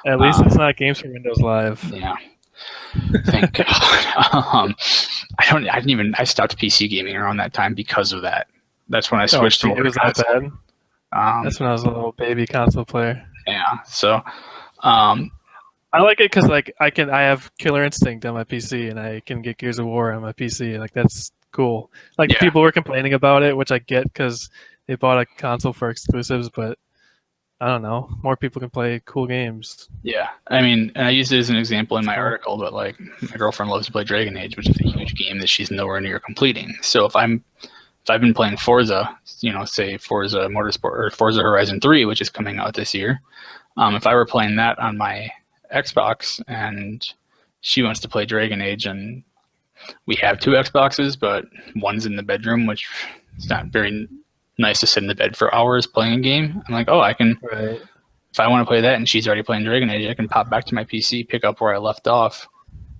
At least it's not Games for Windows Live. Yeah. Thank God. I stopped PC gaming around that time because of that. That's when I switched to it was that bad. That's when I was a little baby console player. Yeah. So, I like it because I have Killer Instinct on my PC and I can get Gears of War on my PC. Like that's cool. Like people were complaining about it, which I get because they bought a console for exclusives, but I don't know. More people can play cool games. Yeah, I mean, and I used it as an example in my article, but like my girlfriend loves to play Dragon Age, which is a huge game that she's nowhere near completing. So if I've been playing Forza, say Forza Motorsport or Forza Horizon 3, which is coming out this year, if I were playing that on my Xbox and she wants to play Dragon Age, and we have two Xboxes, but one's in the bedroom, which is not very nice to sit in the bed for hours playing a game. I'm like, oh, I can, if I want to play that and she's already playing Dragon Age, I can pop back to my PC, pick up where I left off,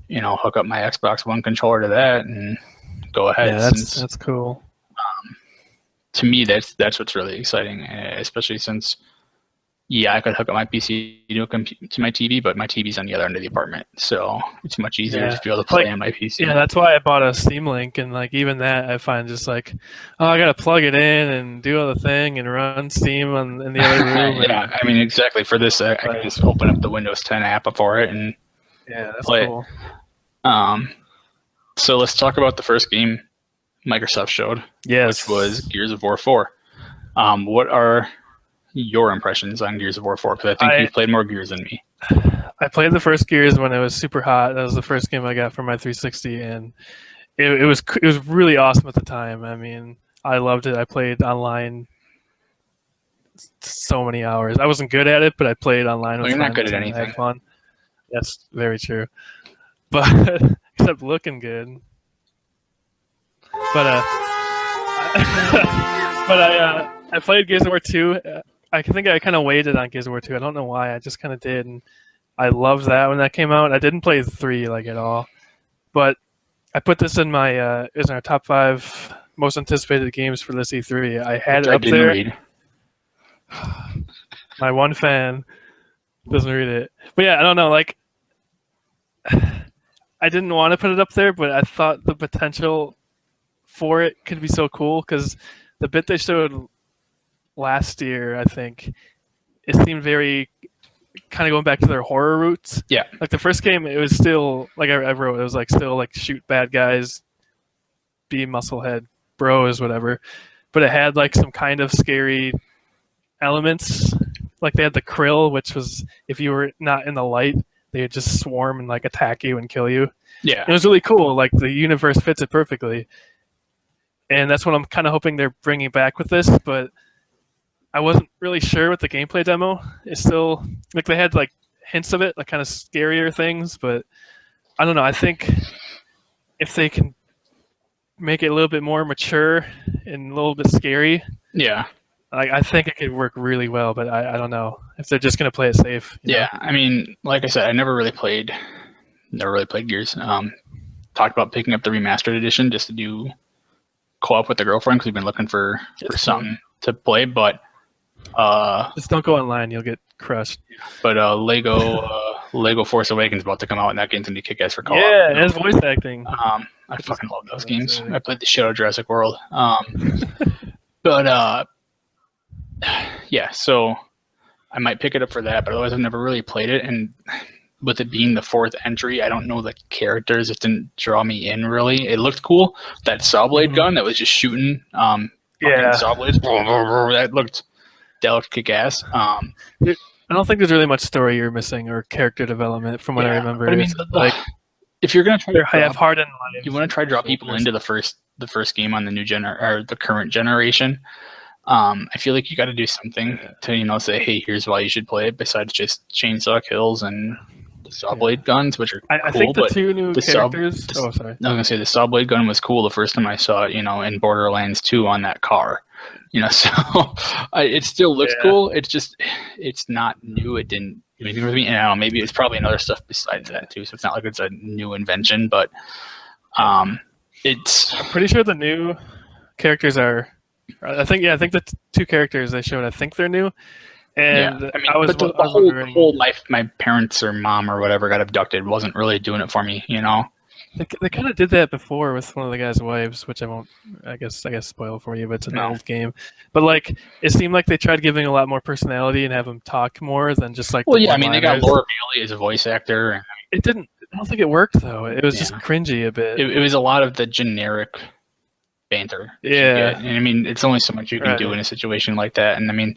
hook up my Xbox One controller to that and go ahead. Yeah, that's cool. To me, that's what's really exciting, especially since, I could hook up my PC to my TV, but my TV's on the other end of the apartment, so it's much easier to be able to play on my PC. Yeah, that's why I bought a Steam Link, and even that I find just I gotta plug it in and do all the thing and run Steam in the other room. Yeah, I mean exactly. For this, I can just open up the Windows 10 app for it and that's play cool. it. So let's talk about the first game Microsoft showed, which was Gears of War 4. What are your impressions on Gears of War 4? Because I think you've played more Gears than me. I played the first Gears when it was super hot. That was the first game I got for my 360, and it was really awesome at the time. I mean, I loved it. I played online so many hours. I wasn't good at it, but I played online. You're not good at anything. Had fun. That's very true. But except looking good. But I played Gears of War 2. I think I kind of waited on Gears of War 2. I don't know why. I just kind of did, and I loved that when that came out. I didn't play 3 at all, but I put this in my it was in our top 5 most anticipated games for this E3. I had it up there. Read. My one fan doesn't read it, but yeah, I don't know. I didn't want to put it up there, but I thought the potential for it could be so cool because the bit they showed last year, I think, it seemed very kind of going back to their horror roots. Yeah. The first game, it was still, I wrote, it was still shoot bad guys, be musclehead bros, whatever. But it had some kind of scary elements. They had the krill, which was if you were not in the light, they would just swarm and attack you and kill you. Yeah. It was really cool. The universe fits it perfectly. And that's what I'm kind of hoping they're bringing back with this, but I wasn't really sure with the gameplay demo. It's still they had hints of it, kind of scarier things, but I don't know. I think if they can make it a little bit more mature and a little bit scary, I think it could work really well. But I don't know if they're just gonna play it safe. Yeah, I mean, like I said, I never really played Gears. Talked about picking up the remastered edition just to do co-op with the girlfriend because we've been looking for something to play, but just don't go online, you'll get crushed. But Lego Lego Force Awakens about to come out, and that game's gonna be kick-ass for co-op. Yeah, and his voice acting. I fucking love those games. I played the shit out of Jurassic World. But yeah, so I might pick it up for that, but otherwise I've never really played it, and with it being the fourth entry, I don't know the characters. It didn't draw me in really. It looked cool. That saw blade gun that was just shooting saw blades. That looked kick-ass. I don't think there's really much story you're missing or character development from what I remember. But I mean, like, if you're gonna try to have hard in life, you want to try to draw people into the first game on the new or the current generation. I feel like you got to do something to say, hey, here's why you should play it. Besides just chainsaw kills and the saw blade guns, which are I think the two new characters. I was gonna say the saw blade gun was cool the first time I saw it. In Borderlands 2 on that car. So it still looks cool. It's just it's not new. It didn't. I don't know, maybe it's probably another stuff besides that too. So it's not like it's a new invention, but it's. I'm pretty sure the new characters are. I think the two characters they showed. I think they're new. And I was wondering, whole my parents or mom or whatever got abducted wasn't really doing it for me. They kind of did that before with one of the guy's wives, which I won't. I guess spoil for you, but it's an old game. But like, it seemed like they tried giving a lot more personality and have him talk more than just like. Well, yeah, I mean, they got Laura Bailey as a voice actor. And, it didn't. I don't think it worked though. It was just cringy a bit. It was a lot of the generic banter. Yeah, and I mean, it's only so much you can do in a situation like that. And I mean,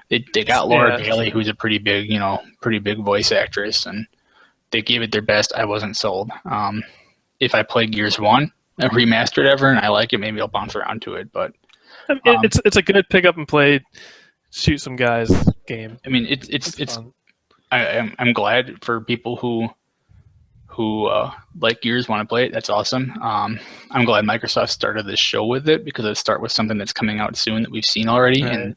they got Laura Bailey, who's a pretty big voice actress, and they gave it their best. I wasn't sold. If I play Gears 1, a remastered ever, and I like it, maybe I'll bounce around to it. But it's a good pick up and play, shoot some guys game. I mean, it's fun. I'm glad for people who like Gears want to play it. That's awesome. I'm glad Microsoft started this show with it because it start with something that's coming out soon that we've seen already. Right. And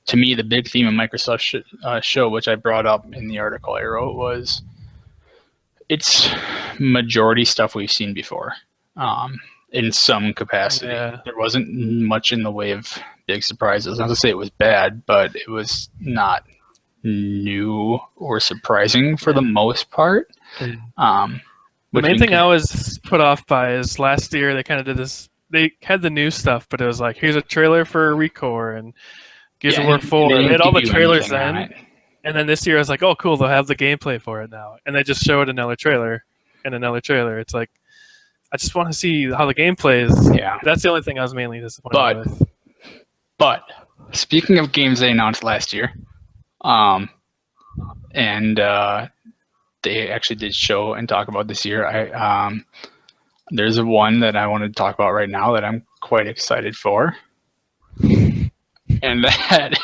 to me, the big theme of Microsoft's show, which I brought up in the article I wrote, was it's majority stuff we've seen before in some capacity. Yeah. There wasn't much in the way of big surprises. Not to say it was bad, but it was not new or surprising for the most part. The main thing I was put off by is last year they kind of did this. They had the new stuff, but it was like, here's a trailer for Recore and Gears of War 4. They had all the trailers then. And then this year I was like, oh, cool, they'll have the gameplay for it now. And they just showed another trailer and another trailer. It's like, I just want to see how the game plays. Yeah. That's the only thing I was mainly disappointed with. But speaking of games they announced last year, and they actually did show and talk about this year, there's one that I want to talk about right now that I'm quite excited for. And that...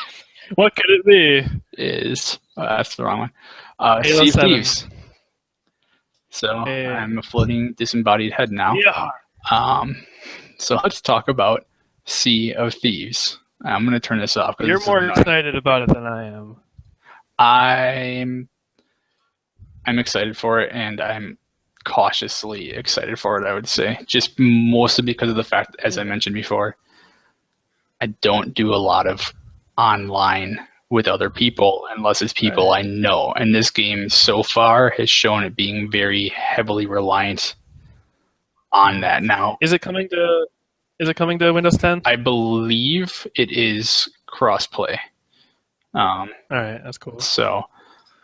What could it be? Is that's the wrong one. Sea of Thieves. So I'm a floating disembodied head now. Yeah. So let's talk about Sea of Thieves. I'm going to turn this off. You're more excited about it than I am. I'm excited for it, and I'm cautiously excited for it, I would say. Just mostly because of the fact, as I mentioned before, I don't do a lot of online with other people unless it's people I know, and this game so far has shown it being very heavily reliant on that. Now, is it coming to Windows 10? I believe it is crossplay. All right, that's cool. So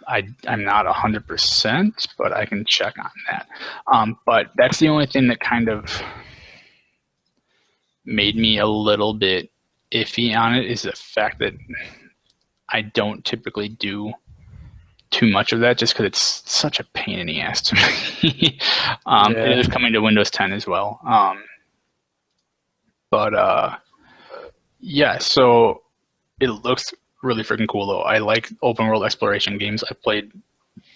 I'm not 100%, but I can check on that. But that's the only thing that kind of made me a little bit iffy on it, is the fact that I don't typically do too much of that just because it's such a pain in the ass to me. It is coming to Windows 10 as well. So it looks really freaking cool though. I like open world exploration games. I played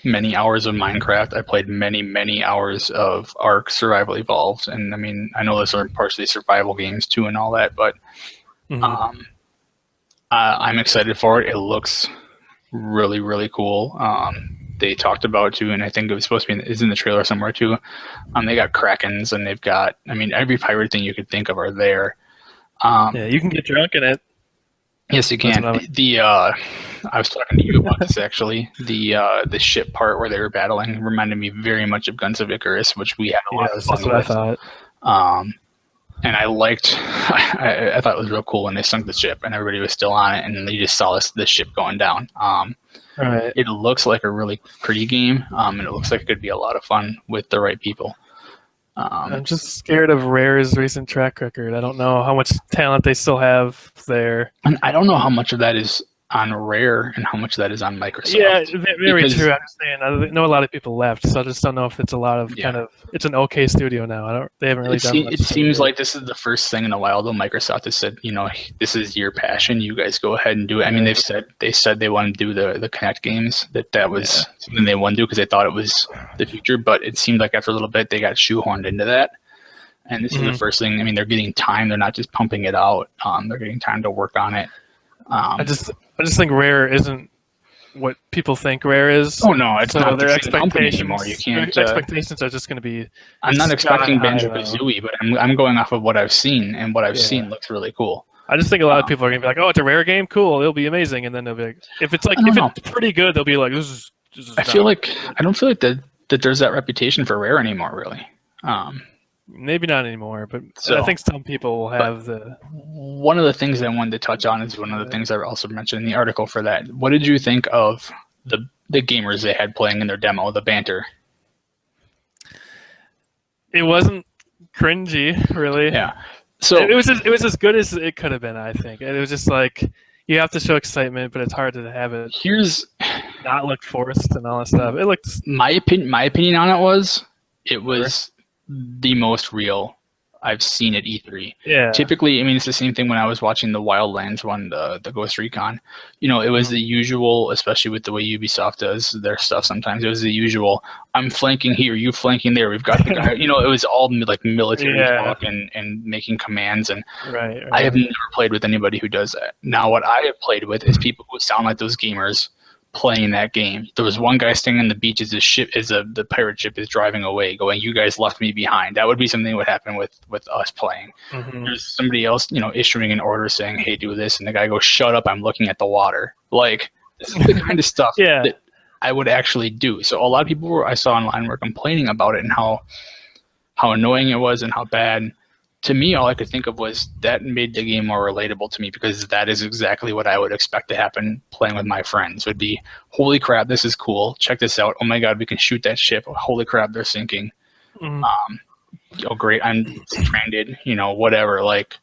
many hours of Minecraft. I played many hours of Ark Survival Evolved. And I mean, I know those are partially survival games too and all that, but I'm excited for it. It looks really, really cool. They talked about too, and I think it was supposed to be is in the trailer somewhere too. They got Krakens, and they've got, I mean, every pirate thing you could think of are there. You can get drunk in it. Yes, you That's can. what I'm. I was talking to you about this actually. The ship part where they were battling reminded me very much of Guns of Icarus, which we had a lot of Yes, that's fun what I with. thought. And I liked. I thought it was real cool when they sunk the ship and everybody was still on it, and then you just saw this ship going down. Right. It looks like a really pretty game, and it looks like it could be a lot of fun with the right people. I'm just scared of Rare's recent track record. I don't know how much talent they still have there. And I don't know how much of that is on Rare and how much of that is on Yeah, Microsoft. very Because true. I understand. I know a lot of people left, so I just don't know if it's a lot of yeah, kind of. It's an okay studio now. I don't. They haven't really done it much. seems like this is the first thing in a while though Microsoft has said, this is your passion. You guys go ahead and do it. I mean, they said they want to do the Connect games. That was something they wanted to do because they thought it was the future. But it seemed like after a little bit they got shoehorned into that. And this is the first thing. I mean, they're getting time. They're not just pumping it out. They're getting time to work on it. I just think Rare isn't what people think Rare is. Oh no, it's so not their the same company expectations anymore. You can't. Their expectations are just going to be. I'm not expecting sky high, Banjo Kazooie, but I'm going off of what I've seen, and what I've seen looks really cool. I just think a lot of people are going to be like, "Oh, it's a Rare game, cool, it'll be amazing," and then they'll be like, if it's pretty good, they'll be like, "This is." I don't feel like that there's that reputation for Rare anymore, really. Maybe not anymore, but I think some people will have the. One of the things I wanted to touch on is one of the things I also mentioned in the article for that. What did you think of the gamers they had playing in their demo, the banter? It wasn't cringy, really. Yeah. So it was as good as it could have been. I think it was just like you have to show excitement, but it's hard to have it. Here's not look forced and all that stuff. It looked. My opinion on it was the most real I've seen at E3. Yeah. Typically, I mean, it's the same thing when I was watching the Wildlands one, the Ghost Recon. It was the usual, especially with the way Ubisoft does their stuff sometimes. It was the usual, I'm flanking here, you flanking there, we've got the guy. It was all like military talk and making commands. And right. I have never played with anybody who does that. Now, what I have played with is people who sound like those gamers playing that game. There was one guy standing on the beach as the pirate ship is driving away, going, "You guys left me behind." That would be something that would happen with us playing. There's somebody else, issuing an order saying, "Hey, do this," and the guy goes, "Shut up! I'm looking at the water." Like, this is the kind of stuff that I would actually do. So a lot of people I saw online were complaining about it and how annoying it was and how bad. To me, all I could think of was that made the game more relatable to me, because that is exactly what I would expect to happen playing with my friends. Would be, holy crap, this is cool. Check this out. Oh my god, we can shoot that ship. Holy crap, they're sinking. Oh great, I'm stranded. Whatever. Like,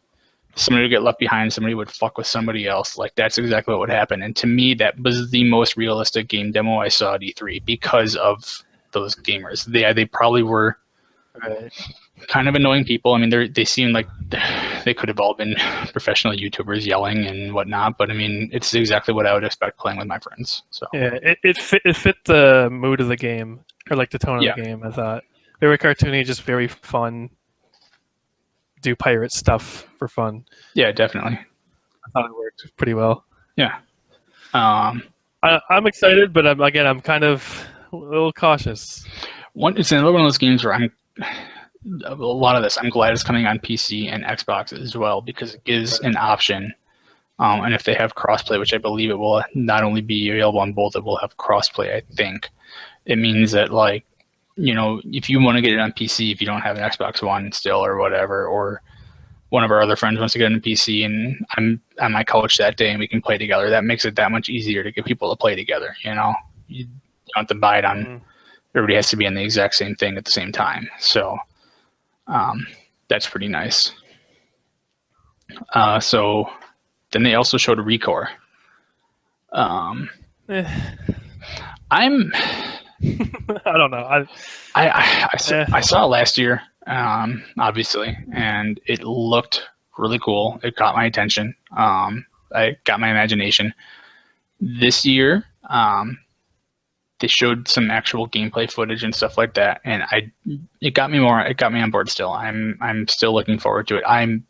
somebody would get left behind. Somebody would fuck with somebody else. Like, that's exactly what would happen. And to me, that was the most realistic game demo I saw at E3 because of those gamers. They probably were. Right. Kind of annoying people. I mean, they seem like they could have all been professional YouTubers yelling and whatnot, but I mean, it's exactly what I would expect playing with my friends. So yeah, it fit the mood of the game, or like the tone of the game. I thought very cartoony, just very fun. Do pirate stuff for fun. Yeah, definitely. I thought it worked pretty well. Yeah. I'm excited, but I'm kind of a little cautious. It's another one of those games where a lot of this, I'm glad it's coming on PC and Xbox as well, because it gives an option. And if they have crossplay, which I believe it will not only be available on both, it will have crossplay, I think. It means that, like, if you want to get it on PC, if you don't have an Xbox One still or whatever, or one of our other friends wants to get it on PC and I'm on my couch that day and we can play together, that makes it that much easier to get people to play together. You don't have to buy it on. Everybody has to be on the exact same thing at the same time. So that's pretty nice. So then they also showed a Recore. I'm I don't know. I saw it last year, obviously, and it looked really cool. It caught my attention. I got my imagination. This year, they showed some actual gameplay footage and stuff like that, and it got me on board still. I'm still looking forward to it. I'm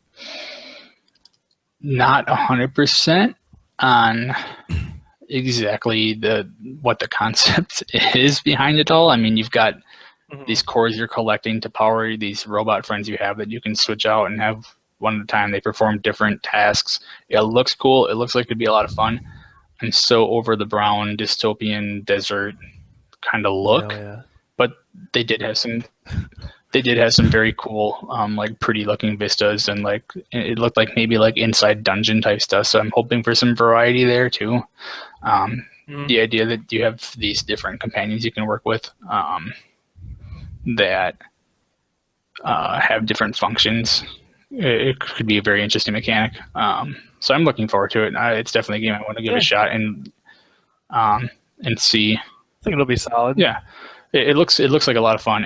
not 100% on exactly what the concept is behind it all. I mean, you've got these cores you're collecting to power these robot friends you have that you can switch out and have one at a time. They perform different tasks. It looks cool. It looks like it'd be a lot of fun. I'm so over the brown dystopian desert kind of look, but they did have some very cool, like pretty looking vistas, and like it looked like maybe like inside dungeon type stuff. So I'm hoping for some variety there too. The idea that you have these different companions you can work with that have different functions, it could be a very interesting mechanic. So I'm looking forward to it. It's definitely a game I want to give a shot and see. I think it'll be solid. Yeah, it looks like a lot of fun.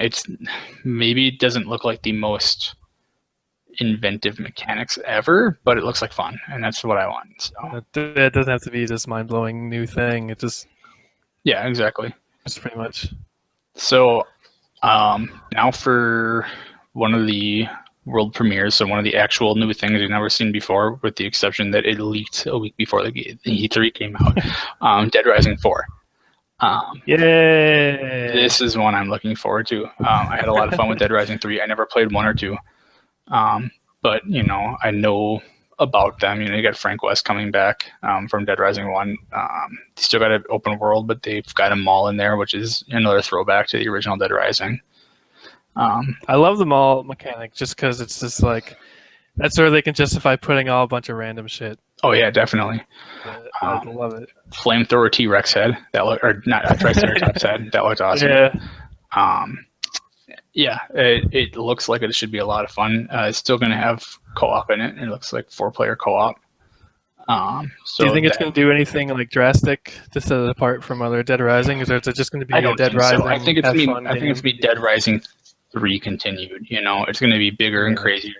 Maybe it doesn't look like the most inventive mechanics ever, but it looks like fun, and that's what I want. So it doesn't have to be this mind-blowing new thing. It just exactly. It's pretty much. So now for one of the world premieres, so one of the actual new things we've never seen before, with the exception that it leaked a week before the E3 came out. Dead Rising 4. Yay! This is one I'm looking forward to. I had a lot of fun with Dead Rising 3. I never played 1 or 2. But, I know about them. You got Frank West coming back from Dead Rising 1. They still got an open world, but they've got a mall in there, which is another throwback to the original Dead Rising. I love the mall mechanic just because it's just like, that's where they can justify putting all a bunch of random shit. Oh, yeah, definitely. I love it. Flamethrower T-Rex head. Or not a Triceratops head. That looked awesome. Yeah. It looks like it should be a lot of fun. It's still going to have co-op in it. It looks like 4-player co-op. Do you think it's going to do anything like drastic to set it apart from other Dead Rising? Or is it just going to be a Dead Rising? So. I think it's going to be Dead Rising 3 continued. It's going to be bigger and crazier.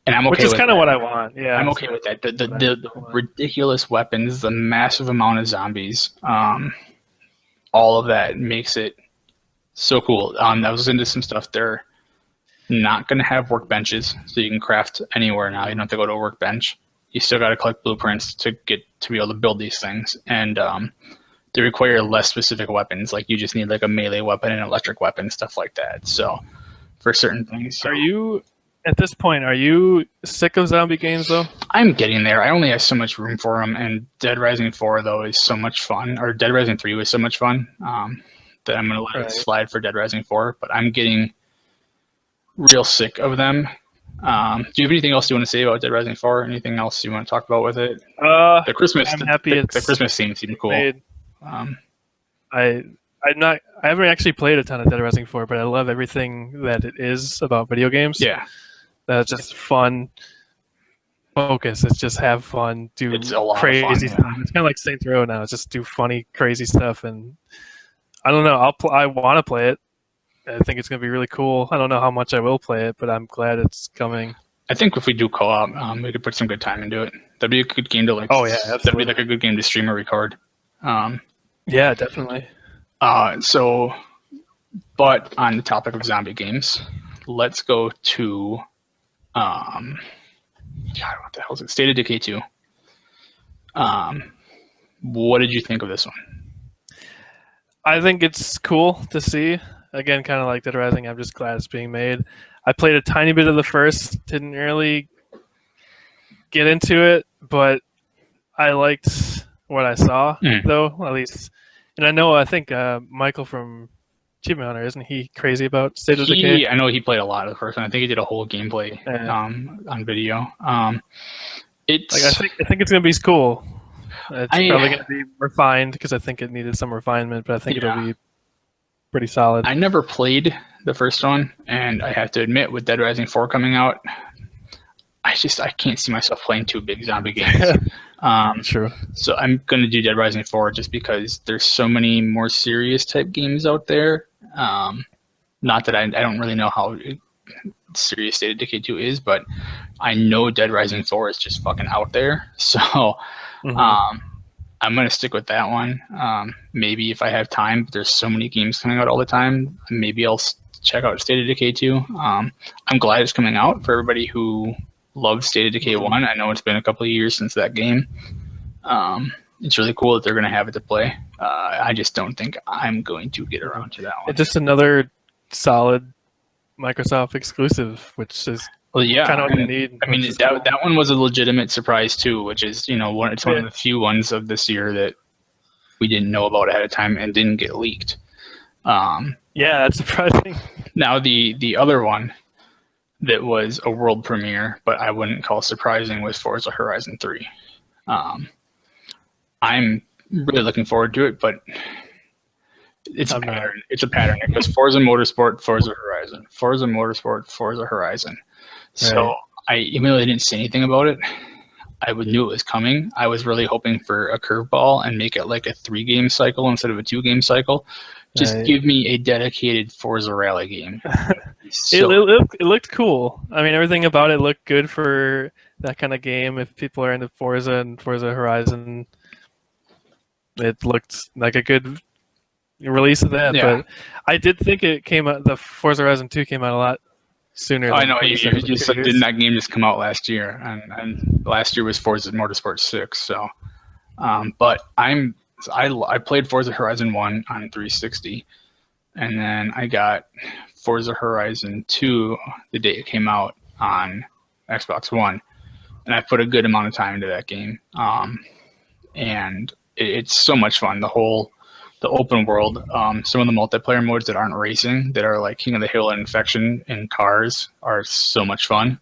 And I'm okay. Which is kind of what I want. Yeah, I'm okay with that. The ridiculous weapons, the massive amount of zombies, all of that makes it so cool. I was into some stuff. They're not going to have workbenches, so you can craft anywhere now. You don't have to go to a workbench. You still got to collect blueprints to be able to build these things, and they require less specific weapons. Like you just need like a melee weapon and an electric weapon, stuff like that. So for certain things, Are you at this point? Are you sick of zombie games though? I'm getting there. I only have so much room for them, and Dead Rising 4 though is so much fun, or Dead Rising 3 was so much fun. That I'm going to let it slide for Dead Rising 4, but I'm getting real sick of them. Do you have anything else you want to say about Dead Rising 4? Anything else you want to talk about with it? The Christmas, I'm happy the Christmas theme seemed cool. I haven't actually played a ton of Dead Rising 4, but I love everything that it is about video games. Yeah, that's just fun. Focus. It's just have fun, do crazy stuff. It's kind of like Saints Row now. It's just do funny, crazy stuff, and I don't know. I want to play it. I think it's going to be really cool. I don't know how much I will play it, but I'm glad it's coming. I think if we do co-op, we could put some good time into it. That'd be a good game to like. Oh yeah, absolutely. That'd be like a good game to stream or record. Yeah, definitely. But on the topic of zombie games, let's go to, God, what the hell is it? State of Decay 2. What did you think of this one? I think it's cool to see. Again, kind of like Dead Rising, I'm just glad it's being made. I played a tiny bit of the first, didn't really get into it, but I liked what I saw, though, at least. And I think Michael from Achievement Hunter, isn't he crazy about State of Decay? I know he played a lot of the first one. I think he did a whole gameplay on video. I think it's going to be cool. It's probably going to be refined because I think it needed some refinement, but I think it'll be pretty solid. I never played the first one, and I have to admit, with Dead Rising 4 coming out, I can't see myself playing 2 big zombie games. True. So I'm going to do Dead Rising 4 just because there's so many more serious type games out there. Not that I don't really know how serious State of Decay 2 is, but I know Dead Rising 4 is just fucking out there. So I'm going to stick with that one. Maybe if I have time, but there's so many games coming out all the time, maybe I'll check out State of Decay 2. I'm glad it's coming out for everybody who loves State of Decay 1. I know it's been a couple of years since that game. It's really cool that they're going to have it to play. I just don't think I'm going to get around to that one. It's just another solid Microsoft exclusive, which is Well, kind yeah, of what they and need. I mean Which is that cool. that one was a legitimate surprise too, which is it's one of the few ones of this year that we didn't know about ahead of time and didn't get leaked. Yeah, that's surprising. Now the other one that was a world premiere, but I wouldn't call surprising, was Forza Horizon 3. I'm really looking forward to it, but it's a pattern. It's a pattern. It goes Forza Motorsport, Forza Horizon, Forza Motorsport, Forza Horizon. So I even though they didn't say anything about it, I knew it was coming. I was really hoping for a curveball and make it like a 3-game cycle instead of a 2-game cycle. Just give me a dedicated Forza Rally game. It looked cool. I mean, everything about it looked good for that kind of game. If people are into Forza and Forza Horizon, it looked like a good release of that. Yeah. But I did think it came out. The Forza Horizon 2 came out a lot sooner. I know. You just said, didn't that game just come out last year? And last year was Forza Motorsport 6. So, but I played Forza Horizon 1 on 360, and then I got Forza Horizon 2 the day it came out on Xbox One, and I put a good amount of time into that game. And it's so much fun. The open world, some of the multiplayer modes that aren't racing, that are like King of the Hill and Infection in cars, are so much fun.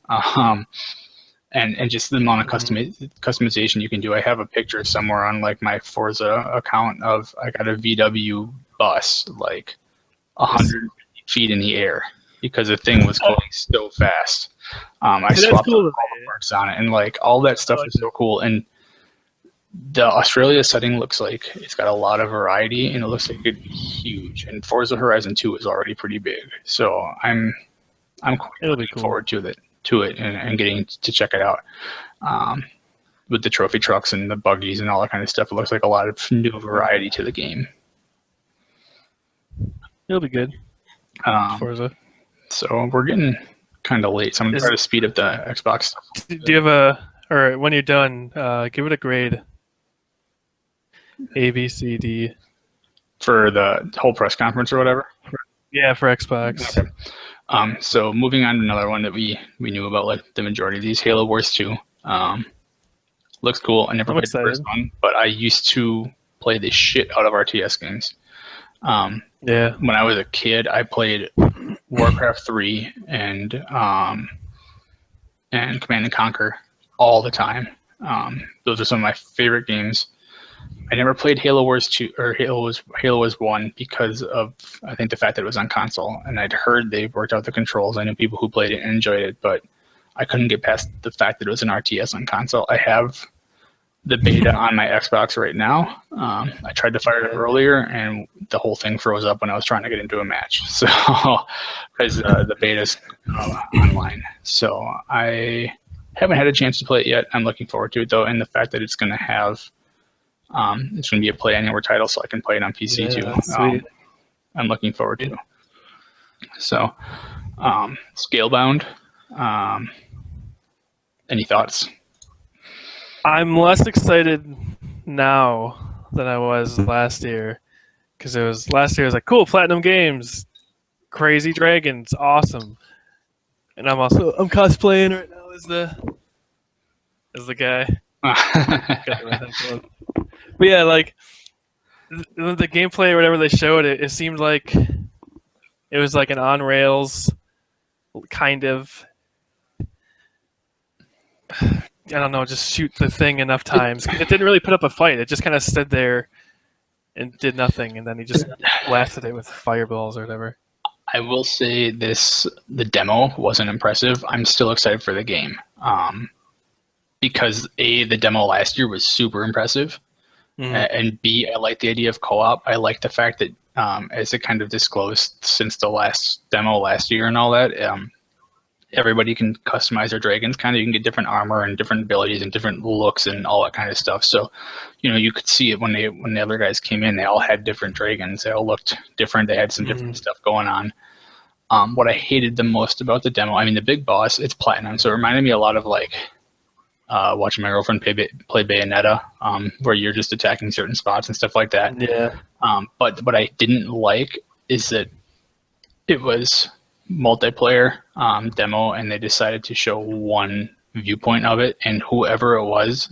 And just the amount of customization you can do. I have a picture somewhere on like my Forza account of I got a VW bus like 100 feet in the air because the thing was going so fast. I swapped all the parts on it, and like all that stuff is so cool. And the Australia setting looks like it's got a lot of variety, and it looks like it could be huge. And Forza Horizon 2 is already pretty big, so I'm quite looking forward to it and getting to check it out. With the trophy trucks and the buggies and all that kind of stuff, it looks like a lot of new variety to the game. It'll be good. Forza. So we're getting kind of late, so I'm gonna try to speed up the Xbox stuff. Do you have or when you're done, give it a grade? A, B, C, D. For the whole press conference or whatever? Yeah, for Xbox. Okay. So moving on to another one that we knew about, like the majority of these, Halo Wars 2. Looks cool. I never played the first one, but I used to play the shit out of RTS games. When I was a kid, I played Warcraft 3 and Command and Conquer all the time. Those are some of my favorite games. I never played Halo Wars 2 or Halo Wars 1 because of, I think, the fact that it was on console, and I'd heard they worked out the controls. I knew people who played it and enjoyed it, but I couldn't get past the fact that it was an RTS on console. I have the beta on my Xbox right now. I tried to fire it earlier, and the whole thing froze up when I was trying to get into a match. So, because the beta's online, so I haven't had a chance to play it yet. I'm looking forward to it though, and the fact that it's going to have, it's going to be a Play Anywhere title, so I can play it on PC too. Sweet. I'm looking forward to. So, Scalebound. Any thoughts? I'm less excited now than I was last year, because last year I was like, cool, Platinum Games, crazy dragons, awesome. And I'm cosplaying right now as the guy. But yeah, like the gameplay or whatever they showed, it seemed like it was like an on rails kind of, I don't know, just shoot the thing enough times. It didn't really put up a fight. It just kind of stood there and did nothing, and then he just blasted it with fireballs or whatever. I will say the demo wasn't impressive. I'm still excited for the game. Because A, the demo last year was super impressive, and B, I like the idea of co-op. I like the fact that, as it kind of disclosed since the last demo last year and all that, everybody can customize their dragons. Kind of, you can get different armor and different abilities and different looks and all that kind of stuff. So, you could see it when the other guys came in. They all had different dragons. They all looked different. They had some different stuff going on. What I hated the most about the demo, I mean, the big boss, it's platinum, so it reminded me a lot of like watching my girlfriend play Bayonetta, where you're just attacking certain spots and stuff like that. Yeah. But what I didn't like is that it was multiplayer demo, and they decided to show one viewpoint of it, and whoever it was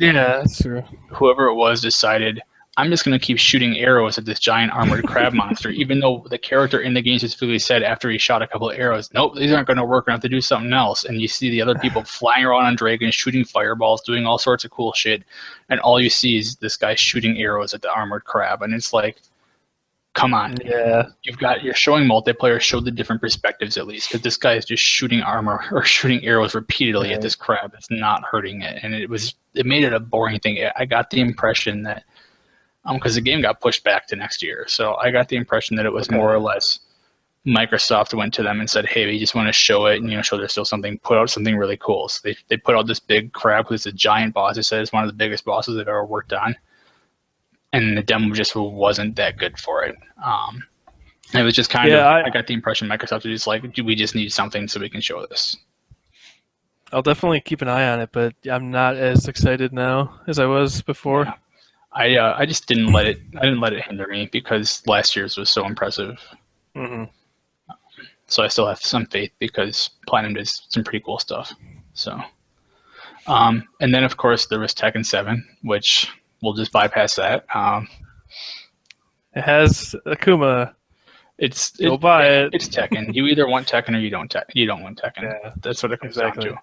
decided, I'm just going to keep shooting arrows at this giant armored crab monster, even though the character in the game specifically said after he shot a couple of arrows, nope, these aren't going to work, I have to do something else. And you see the other people flying around on dragons, shooting fireballs, doing all sorts of cool shit, and all you see is this guy shooting arrows at the armored crab, and it's like, come on. Yeah. You're showing multiplayer, show the different perspectives at least, because this guy is just shooting armor or shooting arrows repeatedly at this crab. It's not hurting it, and it made it a boring thing. I got the impression that because the game got pushed back to next year, so I got the impression that it was more or less Microsoft went to them and said, hey, we just want to show it and show there's still something, put out something really cool. So they put out this big crab because it's a giant boss. They said it's one of the biggest bosses they've ever worked on. And the demo just wasn't that good for it. It was just kind of, I got the impression Microsoft was just like, we just need something so we can show this. I'll definitely keep an eye on it, but I'm not as excited now as I was before. Yeah. I just didn't let it hinder me because last year's was so impressive. Mm-hmm. So I still have some faith because Platinum did some pretty cool stuff. So, and then of course there was Tekken 7, which we'll just bypass that. It has Akuma. Go buy it. It's Tekken. You either want Tekken or you don't want Tekken. Yeah, that's what it comes down to.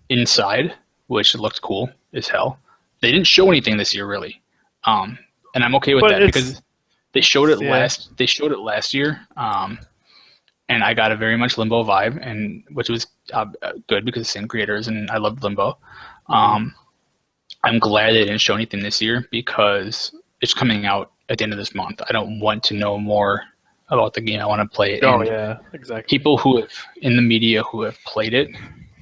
Inside, which looked cool as hell. They didn't show anything this year really, and I'm okay with that because they showed it last. They showed it last year, and I got a very much Limbo vibe, and which was good because the same creators, and I loved Limbo. I'm glad they didn't show anything this year because it's coming out at the end of this month. I don't want to know more about the game. I want to play it. Oh, yeah, exactly. People who have, in the media who have played it,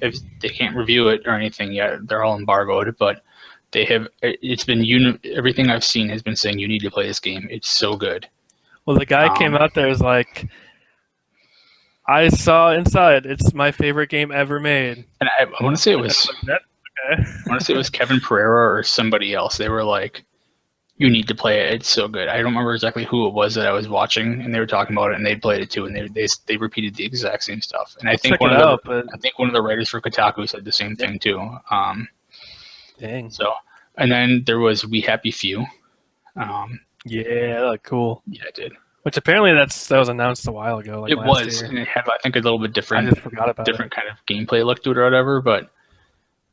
if they can't review it or anything yet, they're all embargoed, but they have, it's been, everything I've seen has been saying you need to play this game. It's so good. Well, the guy came out there is like, I saw Inside. It's my favorite game ever made. And I want to say it was... I want to say it was Kevin Pereira or somebody else. They were like, you need to play it. It's so good. I don't remember exactly who it was that I was watching, and they were talking about it, and they played it too, and they repeated the exact same stuff. And I think one of the writers for Kotaku said the same thing too. Dang. So, and then there was We Happy Few. Yeah, that looked cool. Yeah, it did. Which apparently that was announced a while ago. Like it was, and it had I think a little bit different. I just forgot about different kind of gameplay look to it or whatever, but.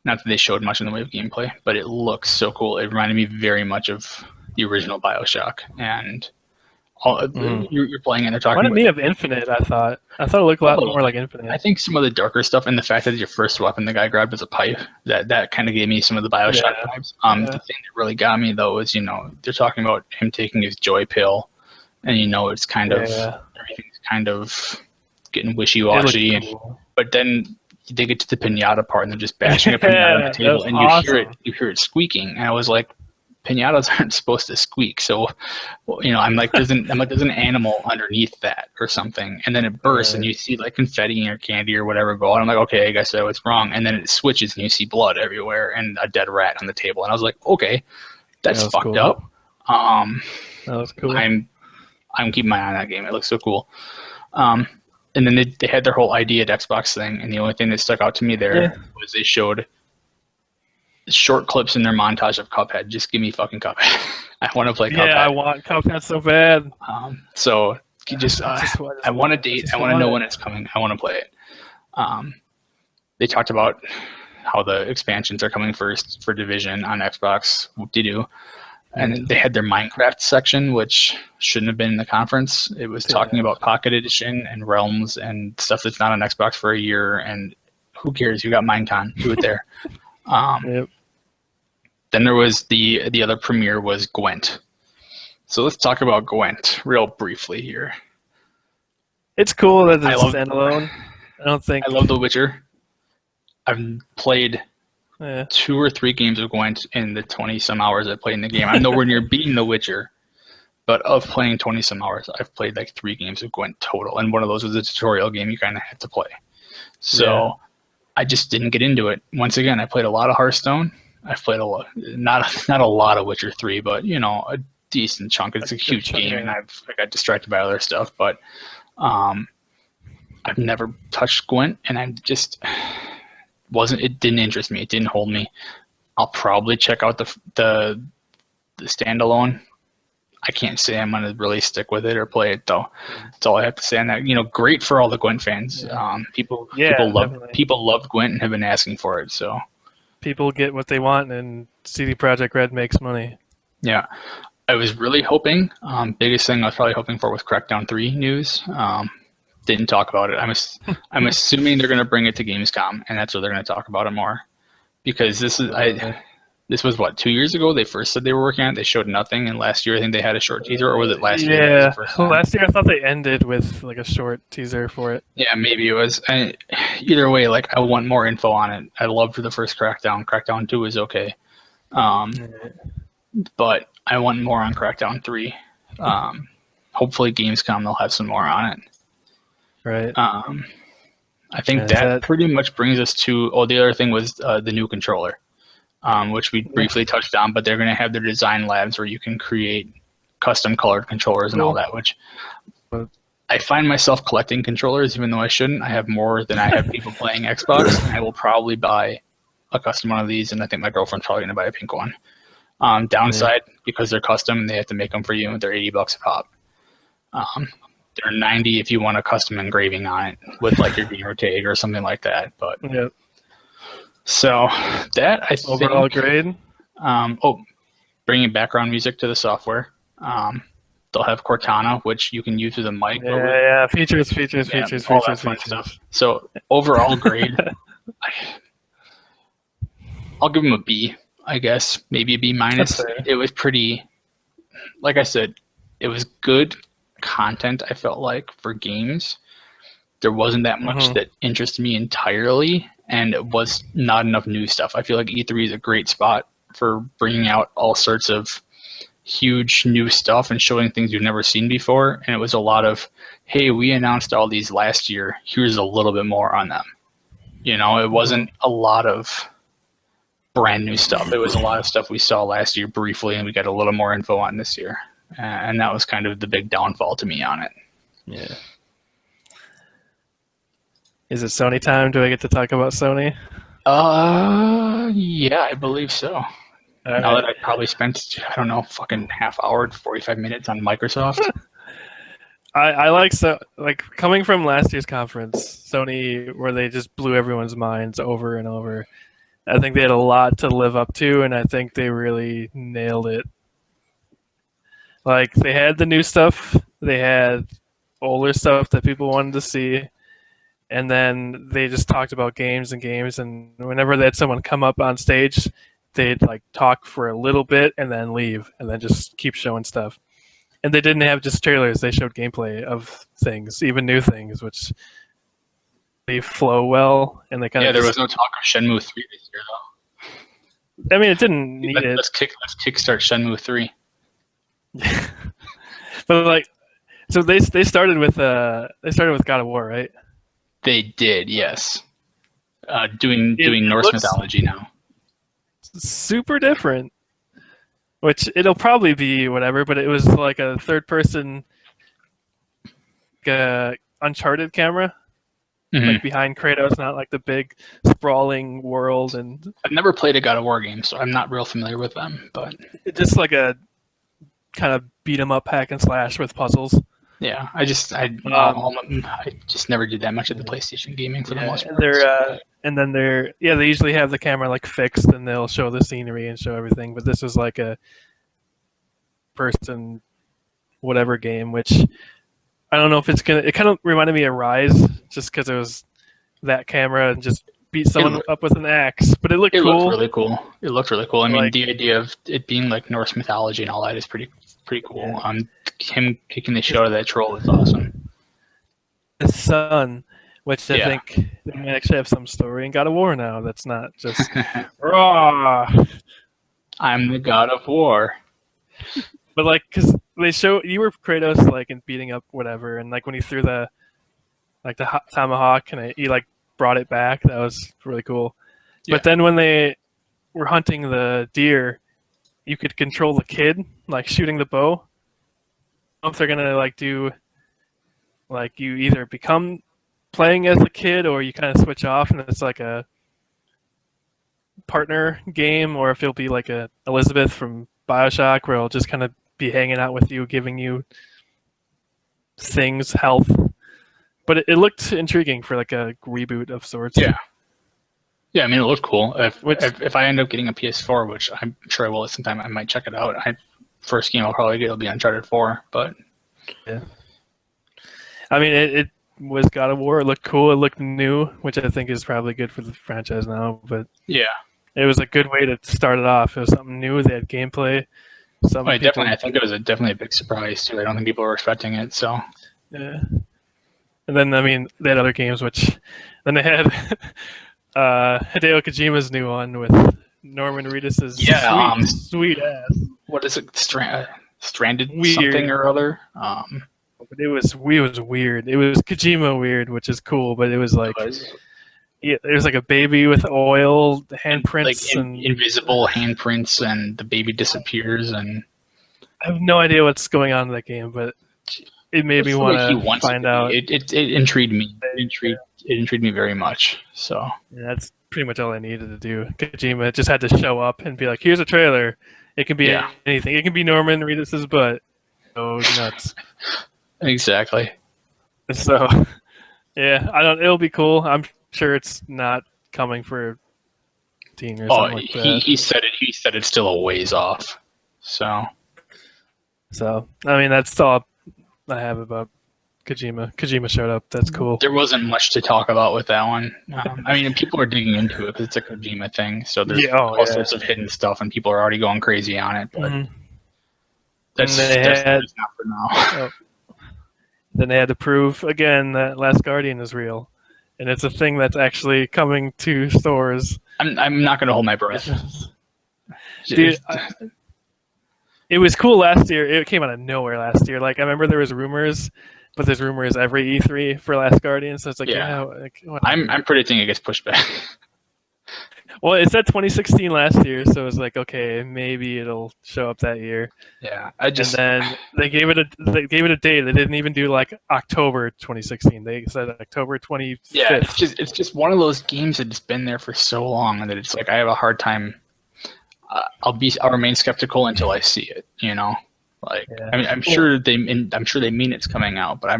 Not that they showed much in the way of gameplay, but it looks so cool. It reminded me very much of the original BioShock, and you're playing it. And they're talking. Reminded me of Infinite. I thought it looked a lot more like Infinite. I think some of the darker stuff and the fact that your first weapon the guy grabbed was a pipe that kind of gave me some of the BioShock vibes. The thing that really got me though is they're talking about him taking his joy pill, and it's kind of everything's kind of getting wishy-washy, cool. But then. They get to the pinata part and they're just bashing a pinata on the table, and you hear it squeaking. And I was like, pinatas aren't supposed to squeak. So, I'm like, there's an animal underneath that or something, and then it bursts, and you see like confetti or candy or whatever go. And I'm like, okay, I guess I was wrong. And then it switches, and you see blood everywhere and a dead rat on the table. And I was like, okay, that's fucked cool. Up. That was cool. I'm keeping my eye on that game. It looks so cool. And then they had their whole ID at Xbox thing, and the only thing that stuck out to me there was they showed short clips in their montage of Cuphead. Just give me fucking Cuphead. I want to play Cuphead. Yeah, I want Cuphead so bad. So you I want a date. I want to know when it's coming. I want to play it. They talked about how the expansions are coming first for Division on Xbox. Whoop-de-doo. And they had their Minecraft section, which shouldn't have been in the conference. It was talking about Pocket Edition and Realms and stuff that's not on Xbox for a year. And who cares? You got Minecon. Do it there. Then there was the other premiere was Gwent. So let's talk about Gwent real briefly here. It's cool that it's standalone. I love The Witcher. I've played... 2 or 3 games of Gwent in the 20-some hours I played in the game. I'm nowhere near beating The Witcher, but of playing 20-some hours, I've played like 3 games of Gwent total, and one of those was a tutorial game you kind of had to play. So I just didn't get into it. Once again, I played a lot of Hearthstone. I've played a lot, not a lot of Witcher 3, but a decent chunk. It's a huge game, and I got distracted by other stuff. But I've never touched Gwent, and I just wasn't. It didn't interest me. It didn't hold me. I'll probably check out the standalone. I can't say I'm gonna really stick with it or play it though. That's all I have to say on that. Great for all the Gwent fans. People definitely. loved Gwent and have been asking for it. So People get what they want, and CD Projekt Red makes money. yeah, I was really hoping. Biggest thing I was probably hoping for was Crackdown 3 news. Didn't talk about it. I'm assuming they're gonna bring it to Gamescom, and that's where they're gonna talk about it more. Because this was what, 2 years ago they first said they were working on it. They showed nothing, and last year I think they had a short teaser, or was it last year? Yeah, The first time? last year I thought they ended with like a short teaser for it. Yeah, maybe it was. Either way, like I want more info on it. I loved the first Crackdown. Crackdown 2 was okay, but I want more on Crackdown 3. Hopefully Gamescom they'll have some more on it. Right. I think that pretty much brings us to. Oh, the other thing was the new controller. Which we briefly touched on, but they're going to have their design labs where you can create custom colored controllers and all that, which I find myself collecting controllers, even though I shouldn't. I have more than I have people playing Xbox, and I will probably buy a custom one of these, and I think my girlfriend's probably going to buy a pink one. Downside, because they're custom, they have to make them for you, and they're $80 a pop. They're $90 if you want a custom engraving on it with like your gamer tag or something like that, but... Yep. So that I think overall grade. Bringing background music to the software. They'll have Cortana, which you can use with a mic. Yeah, features. Stuff. So overall grade, I'll give them a B, I guess, maybe a B minus. It was pretty, like I said, it was good content. I felt like for games, there wasn't that much that interested me entirely. And it was not enough new stuff. I feel like E3 is a great spot for bringing out all sorts of huge new stuff and showing things you've never seen before. And it was a lot of, hey, we announced all these last year. Here's a little bit more on them. It wasn't a lot of brand new stuff. It was a lot of stuff we saw last year briefly, and we got a little more info on this year. And that was kind of the big downfall to me on it. Yeah. Is it Sony time? Do I get to talk about Sony? Yeah, I believe so. Now that I probably spent, I don't know, fucking half hour, 45 minutes on Microsoft. I like coming from last year's conference, Sony, where they just blew everyone's minds over and over. I think they had a lot to live up to, and I think they really nailed it. Like, they had the new stuff, they had older stuff that people wanted to see. And then they just talked about games, and whenever they had someone come up on stage, they'd like talk for a little bit and then leave, and then just keep showing stuff. And they didn't have just trailers; they showed gameplay of things, even new things, which they flow well. And they kind of there was no talk of Shenmue 3 this year, though. I mean, it didn't need it. Let's kickstart Shenmue 3. But like, so they started with God of War, right? They did, yes. Doing Norse mythology now. Super different. Which it'll probably be whatever, but it was like a third person Uncharted camera. Like behind Kratos, not like the big sprawling world. And I've never played a God of War game, so I'm not real familiar with them, but it's just like a kind of beat 'em up hack and slash with puzzles. Yeah, I just never did that much of the PlayStation gaming for the most part. They usually have the camera like fixed, and they'll show the scenery and show everything. But this was like a person whatever game, which I don't know if it's gonna. It kind of reminded me of Rise, just because it was that camera and just beat someone up with an axe. But it looked cool. It looked really cool. I mean, the idea of it being like Norse mythology and all that is pretty cool. Yeah. Him kicking the shit out of that troll is awesome. His son, which I think they might actually have some story in God of War now. That's not just raw. I'm the God of War. But like, because they show you were Kratos like and beating up whatever, and like when he threw the tomahawk and he like brought it back, that was really cool. Yeah. But then when they were hunting the deer, you could control the kid like shooting the bow. I don't know if they're gonna like do like you either become playing as a kid, or you kind of switch off and it's like a partner game, or if it'll be like a Elizabeth from BioShock, where it'll just kind of be hanging out with you, giving you things, health. But it looked intriguing for like a reboot of sorts. Yeah. Yeah, I mean, it looked cool. Which, if I end up getting a PS4, which I'm sure I will at some time, I might check it out. First game I'll probably get will be Uncharted 4, but yeah. I mean, it was God of War. It looked cool. It looked new, which I think is probably good for the franchise now. But yeah, it was a good way to start it off. It was something new. They had gameplay. Definitely. I think it was definitely a big surprise too. I don't think people were expecting it. So yeah. And then, I mean, they had other games, which then they had Hideo Kojima's new one with Norman Reedus's sweet ass. What is it? Stranded Weird. Something or other. But it was weird. It was Kojima weird, which is cool. But it was like there's like a baby with oil handprints, like invisible handprints, and the baby disappears. And I have no idea what's going on in that game, but it made me want to find out. It intrigued me. It intrigued me very much. So yeah, that's pretty much all I needed to do. Kojima just had to show up and be like, "Here's a trailer. It can be anything. It can be Norman Reedus's butt." Oh, nuts! Exactly. So, yeah, it'll be cool. I'm sure it's not coming for teen or something like that. He said it. He said it's still a ways off. So I mean, that's all I have about Kojima. Kojima showed up. That's cool. There wasn't much to talk about with that one. I mean, people are digging into it because it's a Kojima thing. So there's all sorts of hidden stuff, and people are already going crazy on it. But that's not for now. Then they had to prove again that Last Guardian is real, and it's a thing that's actually coming to stores. I'm not going to hold my breath. Dude, it was cool last year. It came out of nowhere last year. Like I remember there was rumors, but there's rumors every E3 for Last Guardian. So it's like, I'm predicting it gets pushed back. Well, it said 2016 last year, so it was like, okay, maybe it'll show up that year. Yeah, and then they gave it a date. They didn't even do like October 2016. They said October 25th. Yeah, it's just one of those games that's been there for so long that it's like I have a hard time. I'll remain skeptical until I see it. You know, like I mean, I'm sure they mean it's coming out, but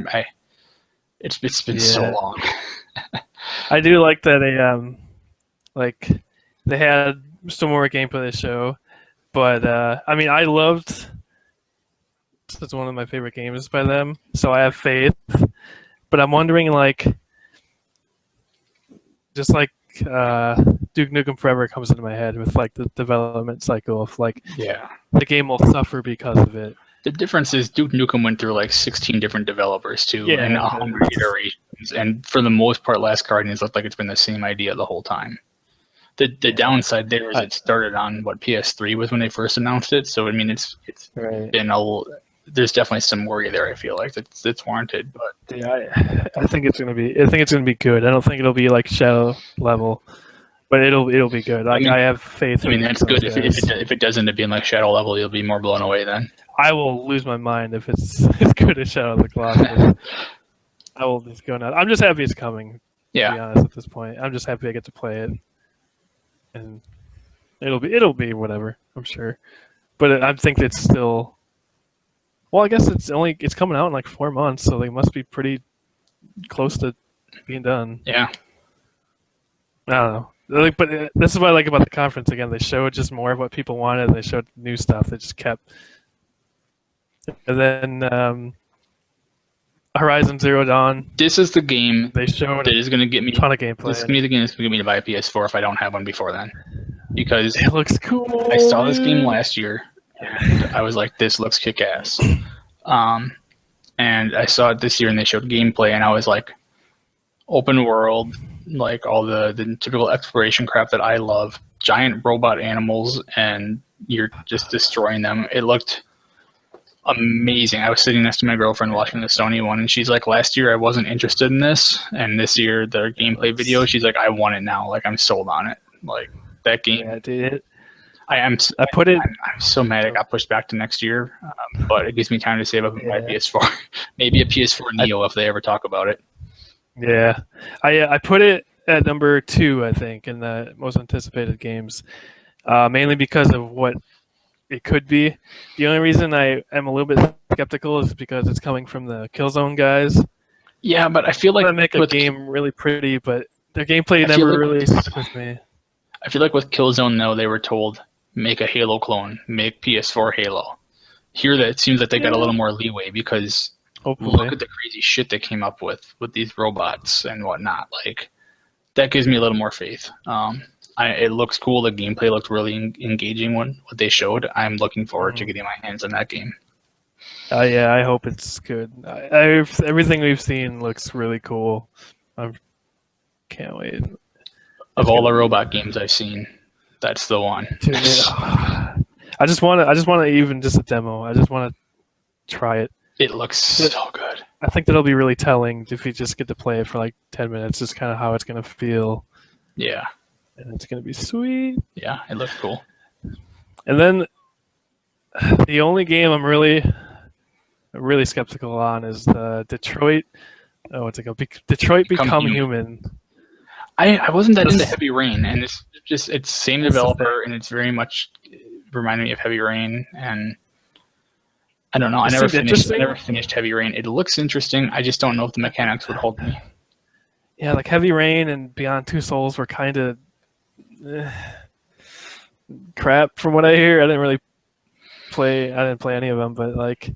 it's been so long. I do like that they had some more gameplay to show, but I mean, I loved. It's one of my favorite games by them, so I have faith. But I'm wondering, like, just like Duke Nukem Forever comes into my head with like the development cycle of like, the game will suffer because of it. The difference is Duke Nukem went through like 16 different developers too, and 100 iterations, and for the most part, Last Guardians looked like it's been the same idea the whole time. The downside there is it started on PS3 was when they first announced it, so I mean it's been there's definitely some worry there. I feel like it's warranted, but yeah, I think it's gonna be good. I don't think it'll be like Shadow level, but it'll be good. Like, I have faith. I mean, that's good. If it does end up being like Shadow level, you'll be more blown away then. I will lose my mind if it's as good as Shadow of the Colossus. I will just go nuts. I'm just happy it's coming. Yeah. To be honest, at this point, I'm just happy I get to play it, and it'll be whatever. I'm sure, but I think it's still. Well, I guess it's coming out in like 4 months, so they must be pretty close to being done. Yeah. I don't know. But this is what I like about the conference. Again, they showed just more of what people wanted. They showed new stuff. They just kept. And then Horizon Zero Dawn. This is the game they showed that is going to get me a ton of gameplay. This is going to be the game that's going to get me to buy a PS4 if I don't have one before then, because it looks cool. I saw this game last year. And I was like, this looks kick-ass. And I saw it this year, and they showed gameplay, and I was like, open world, like all the typical exploration crap that I love, giant robot animals, and you're just destroying them. It looked amazing. I was sitting next to my girlfriend watching the Sony one, and she's like, last year I wasn't interested in this, and this year the gameplay video, she's like, I want it now. Like, I'm sold on it. Like, that game. Yeah, dude. I'm so mad it got pushed back to next year, but it gives me time to save up and buy a PS4. Maybe a PS4 Neo if they ever talk about it. Yeah, I put it at number 2, I think, in the most anticipated games, mainly because of what it could be. The only reason I am a little bit skeptical is because it's coming from the Killzone guys. Yeah, but I feel They like make a with game really pretty, but their gameplay I feel never like really stuck with me. I feel like with Killzone though they were told make a Halo clone, make PS4 Halo. Here that it seems like they got a Yeah, little more leeway because look hopefully. at the crazy shit they came up with these robots and whatnot. Like that gives me a little more faith. It looks cool. The gameplay looked really engaging when what they showed. I'm looking forward to Mhm. getting my hands on that game. Yeah, I hope it's good. Everything we've seen looks really cool. I can't wait. Of It's all gonna the be robot games I've seen, that's the one. dude, I just want to even just a demo. I just want to try it. It looks so good. I think that'll be really telling if you just get to play it for like 10 minutes, just kind of how it's gonna feel, Yeah, and it's gonna be sweet. yeah, it looked cool. And then the only game I'm really skeptical on is the Detroit. Oh, what's it called? Detroit Become Become Human. Human. I wasn't that into That's, Heavy Rain, and it's same that's the thing. developer, and it's very much reminded me of Heavy Rain, and I don't know. I It never seemed finished. I interesting. never finished Heavy Rain. It looks interesting. I just don't know if the mechanics would hold me. Yeah, like Heavy Rain and Beyond Two Souls were kind of crap from what I hear. I didn't play any of them, but like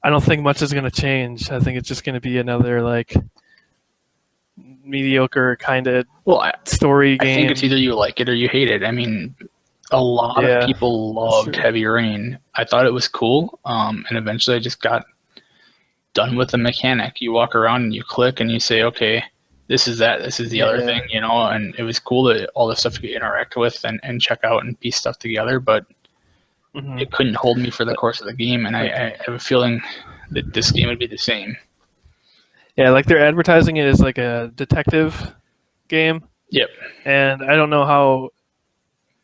I don't think much is going to change. I think it's just going to be another like mediocre kind of Well, story I think it's game. either you like it or you hate it. I mean, a lot of Yeah, people that's loved true. Heavy Rain. I thought it was cool, and eventually I just got done with the mechanic. You walk around and you click and you say, okay, this is that, this is the other Yeah. thing, you know, and it was cool that all the stuff you could interact with and check out and piece stuff together, but Hmm. it couldn't hold me for the course of the game, and Like I have a feeling that this game would be the same. yeah, like they're advertising it as like a detective game, Yep. and I don't know how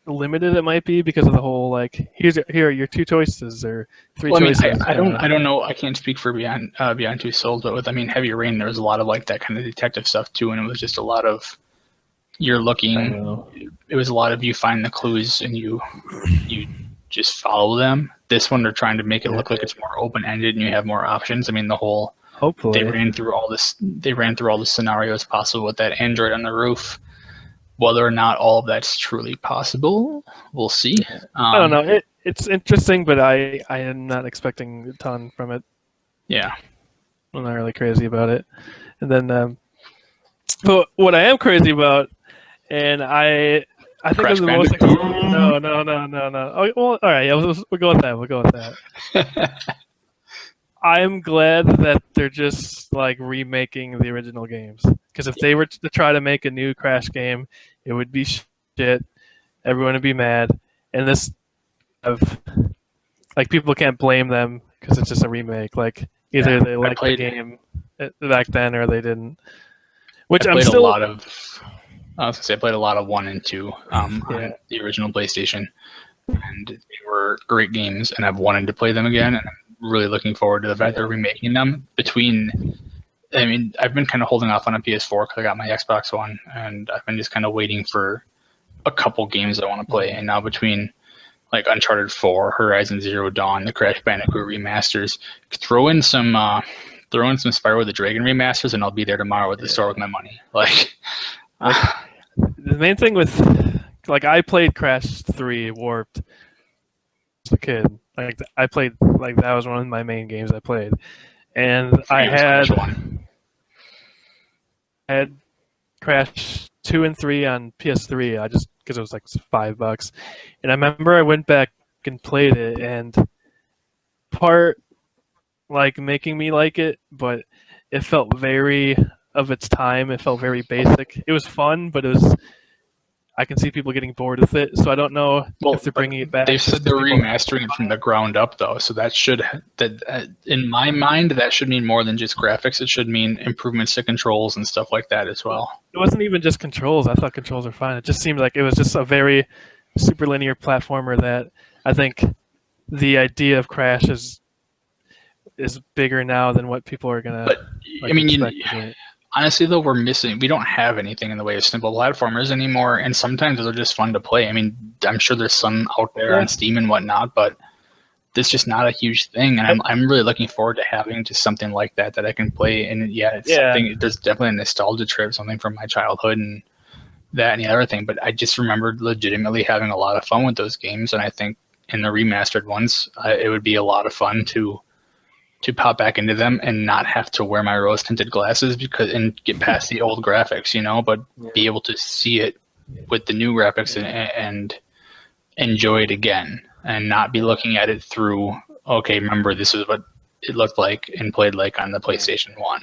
limited it might be because of the whole like here are your two choices or three Well, I mean, choices kind I of. don't know. I can't speak for Beyond Two Souls, but with I mean Heavy Rain, there was a lot of like that kind of detective stuff too, and it was just a lot of you're I don't looking. know. It was a lot of you find the clues and you just follow them. This one, they're trying to make it Yeah, look like it's more open ended and you have more options. I mean, the whole they hopefully. ran through all this. They ran through all the scenarios possible with that android on the roof. Whether or not all of that's truly possible, we'll see. I don't know. It's interesting, but I am not expecting a ton from it. Yeah, I'm not really crazy about it. And then, but what I am crazy about, and I think Crash I'm the most Bandicoot. no. Oh, well, all right, yeah, we'll go with that. We'll go with that. I'm glad that they're just like remaking the original games. Because if they were to try to make a new Crash game, it would be shit. Everyone would be mad, and this of like people can't blame them because it's just a remake. Like either Yeah, they liked the game back then or they didn't. I Which I'm played a still lot of. I was gonna say I played a lot of 1 and 2 yeah. on the original PlayStation, and they were great games, and I've wanted to play them again, and I'm really looking forward to the fact they're remaking them. I mean, I've been kind of holding off on a PS4 because I got my Xbox One, and I've been just kind of waiting for a couple games I want to play. And now between like Uncharted 4, Horizon Zero Dawn, the Crash Bandicoot remasters, throw in some Spyro the Dragon remasters, and I'll be there tomorrow at the store with my money. Like, Like the main thing with like I played Crash 3 Warped as a kid. Like I played like that was one of my main games I played. And for you, it was Crash 1. I had Crash 2 and 3 on PS3. I just because it was like $5. And I remember I went back and played it and part like making me like it, but it felt very of its time. It felt very basic. It was fun, but it was I can see people getting bored with it. So I don't know Well, if they're but bringing it back they've just said because they're people. remastering it from the ground up, though. So in my mind, that should mean more than just graphics. It should mean improvements to controls and stuff like that as well. It wasn't even just controls. I thought controls were fine. It just seemed like it was just a very super linear platformer that I think the idea of Crash is bigger now than what people are gonna But I like mean, expect to it. honestly, though, we don't have anything in the way of simple platformers anymore, and sometimes they're just fun to play. I mean, I'm sure there's some out there on Steam and whatnot, but it's just not a huge thing, and I'm really looking forward to having just something like that I can play. And it's something. There's definitely a nostalgia trip, something from my childhood and that and the other thing. But I just remembered legitimately having a lot of fun with those games, and I think in the remastered ones, it would be a lot of fun to pop back into them and not have to wear my rose tinted glasses and get past the old graphics, but be able to see it with the new graphics and enjoy it again, and not be looking at it through, okay, remember this is what it looked like and played like on the PlayStation 1.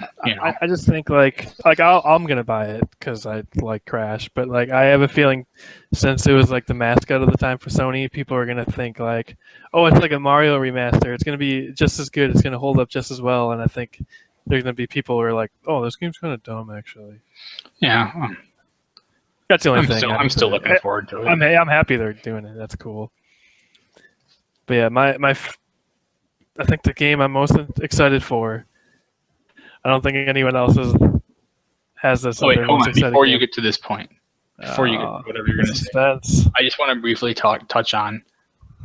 I just think I'm gonna buy it because I like Crash, but like I have a feeling since it was like the mascot of the time for Sony, people are gonna think like, oh, it's like a Mario remaster. It's gonna be just as good. It's gonna hold up just as well. And I think there's gonna be people who are like, oh, this game's kind of dumb actually. Yeah. That's the only thing. I'm still looking forward to it. I'm happy they're doing it. That's cool. But yeah, I think the game I'm most excited for. I don't think anyone else has this. Oh, wait, hold on. Before you get to this point, before you get to whatever you're going to say, I just want to briefly touch on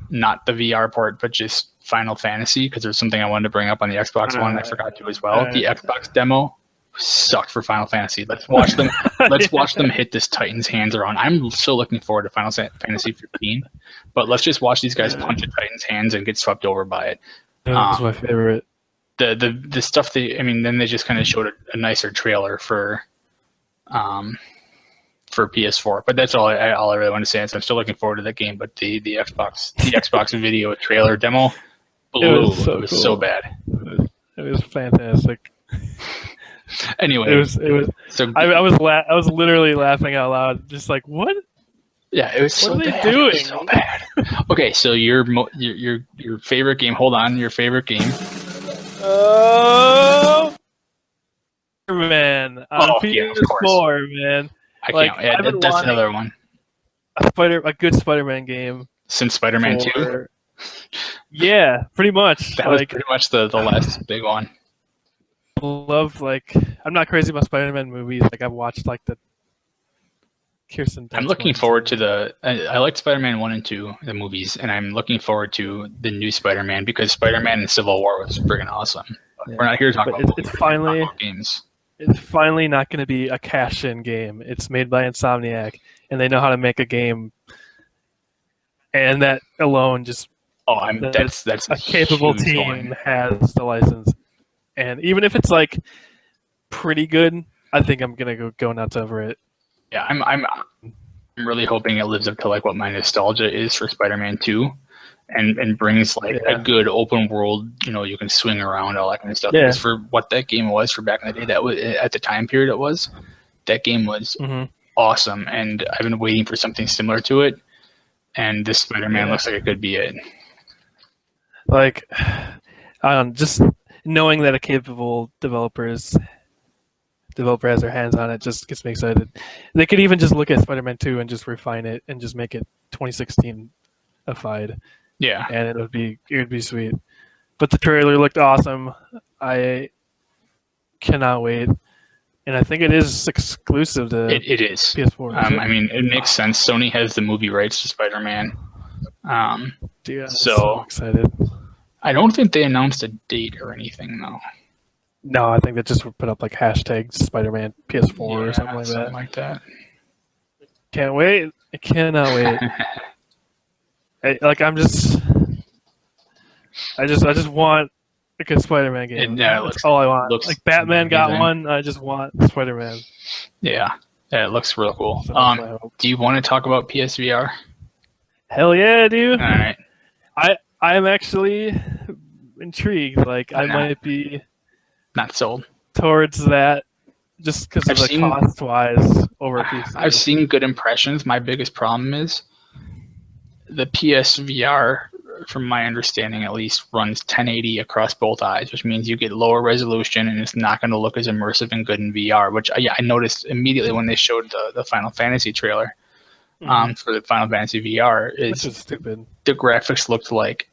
not the VR port, but just Final Fantasy, because there's something I wanted to bring up on the Xbox One. I forgot to as well. The Xbox demo sucked for Final Fantasy. Let's watch them. Let's watch them hit this Titan's hands around. I'm so looking forward to Final Fantasy 15, but let's just watch these guys punch a Titan's hands and get swept over by it. That's my favorite. The stuff then they just kind of showed a nicer trailer for PS4, but that's all I really want to say. So I'm still looking forward to that game, but the Xbox video trailer demo blew. It was so bad. It was fantastic. Anyway, it was. So I was literally laughing out loud, just like, what? Yeah, it was so what are bad. they doing? It was so bad. Okay, so your favorite game. Hold on, your favorite game. Oh, man! On PS4, man. I can't. Yeah, that's another one. A good Spider-Man game since Spider-Man 2. Yeah, pretty much. That was pretty much the last big one. Love I'm not crazy about Spider-Man movies. Like I've watched the Kirsten Dunst. I'm looking forward to I liked Spider-Man 1 and 2, the movies, and I'm looking forward to the new Spider-Man because Spider-Man in Civil War was friggin' awesome. Yeah. We're not here to talk about it's finally about games. It's finally not going to be a cash-in game. It's made by Insomniac, and they know how to make a game. And that alone just that's a capable team has the license. And even if it's pretty good, I think I'm gonna go nuts over it. Yeah, I'm really hoping it lives up to what my nostalgia is for Spider-Man 2, and brings a good open world. You can swing around, all that kind of stuff. Because for what that game was for back in the day, that was at the time period that game was awesome, and I've been waiting for something similar to it. And this Spider-Man looks like it could be it. Just knowing that a capable developer has their hands on it just gets me excited. They could even just look at Spider-Man 2 and just refine it and just make it 2016-ified. Yeah. And it would be sweet. But the trailer looked awesome. I cannot wait. And I think it is exclusive to it is PS4. It makes sense. Sony has the movie rights to Spider-Man. Dude, I'm so excited. I don't think they announced a date or anything, though. No, I think they just put up hashtag Spider-Man PS4 or something like that. Can't wait. I cannot wait. I just want a good Spider-Man game. That's all I want. Batman got one. I just want Spider-Man. Yeah, it looks real cool. So do you want to talk about PSVR? Hell yeah, dude. All right. I'm actually intrigued. I might be not sold towards that just because of the cost-wise over PC. I've seen good impressions. My biggest problem is the PSVR, from my understanding at least, runs 1080 across both eyes, which means you get lower resolution and it's not going to look as immersive and good in VR, which I noticed immediately when they showed the Final Fantasy trailer. For the Final Fantasy VR, which is stupid. The graphics looked like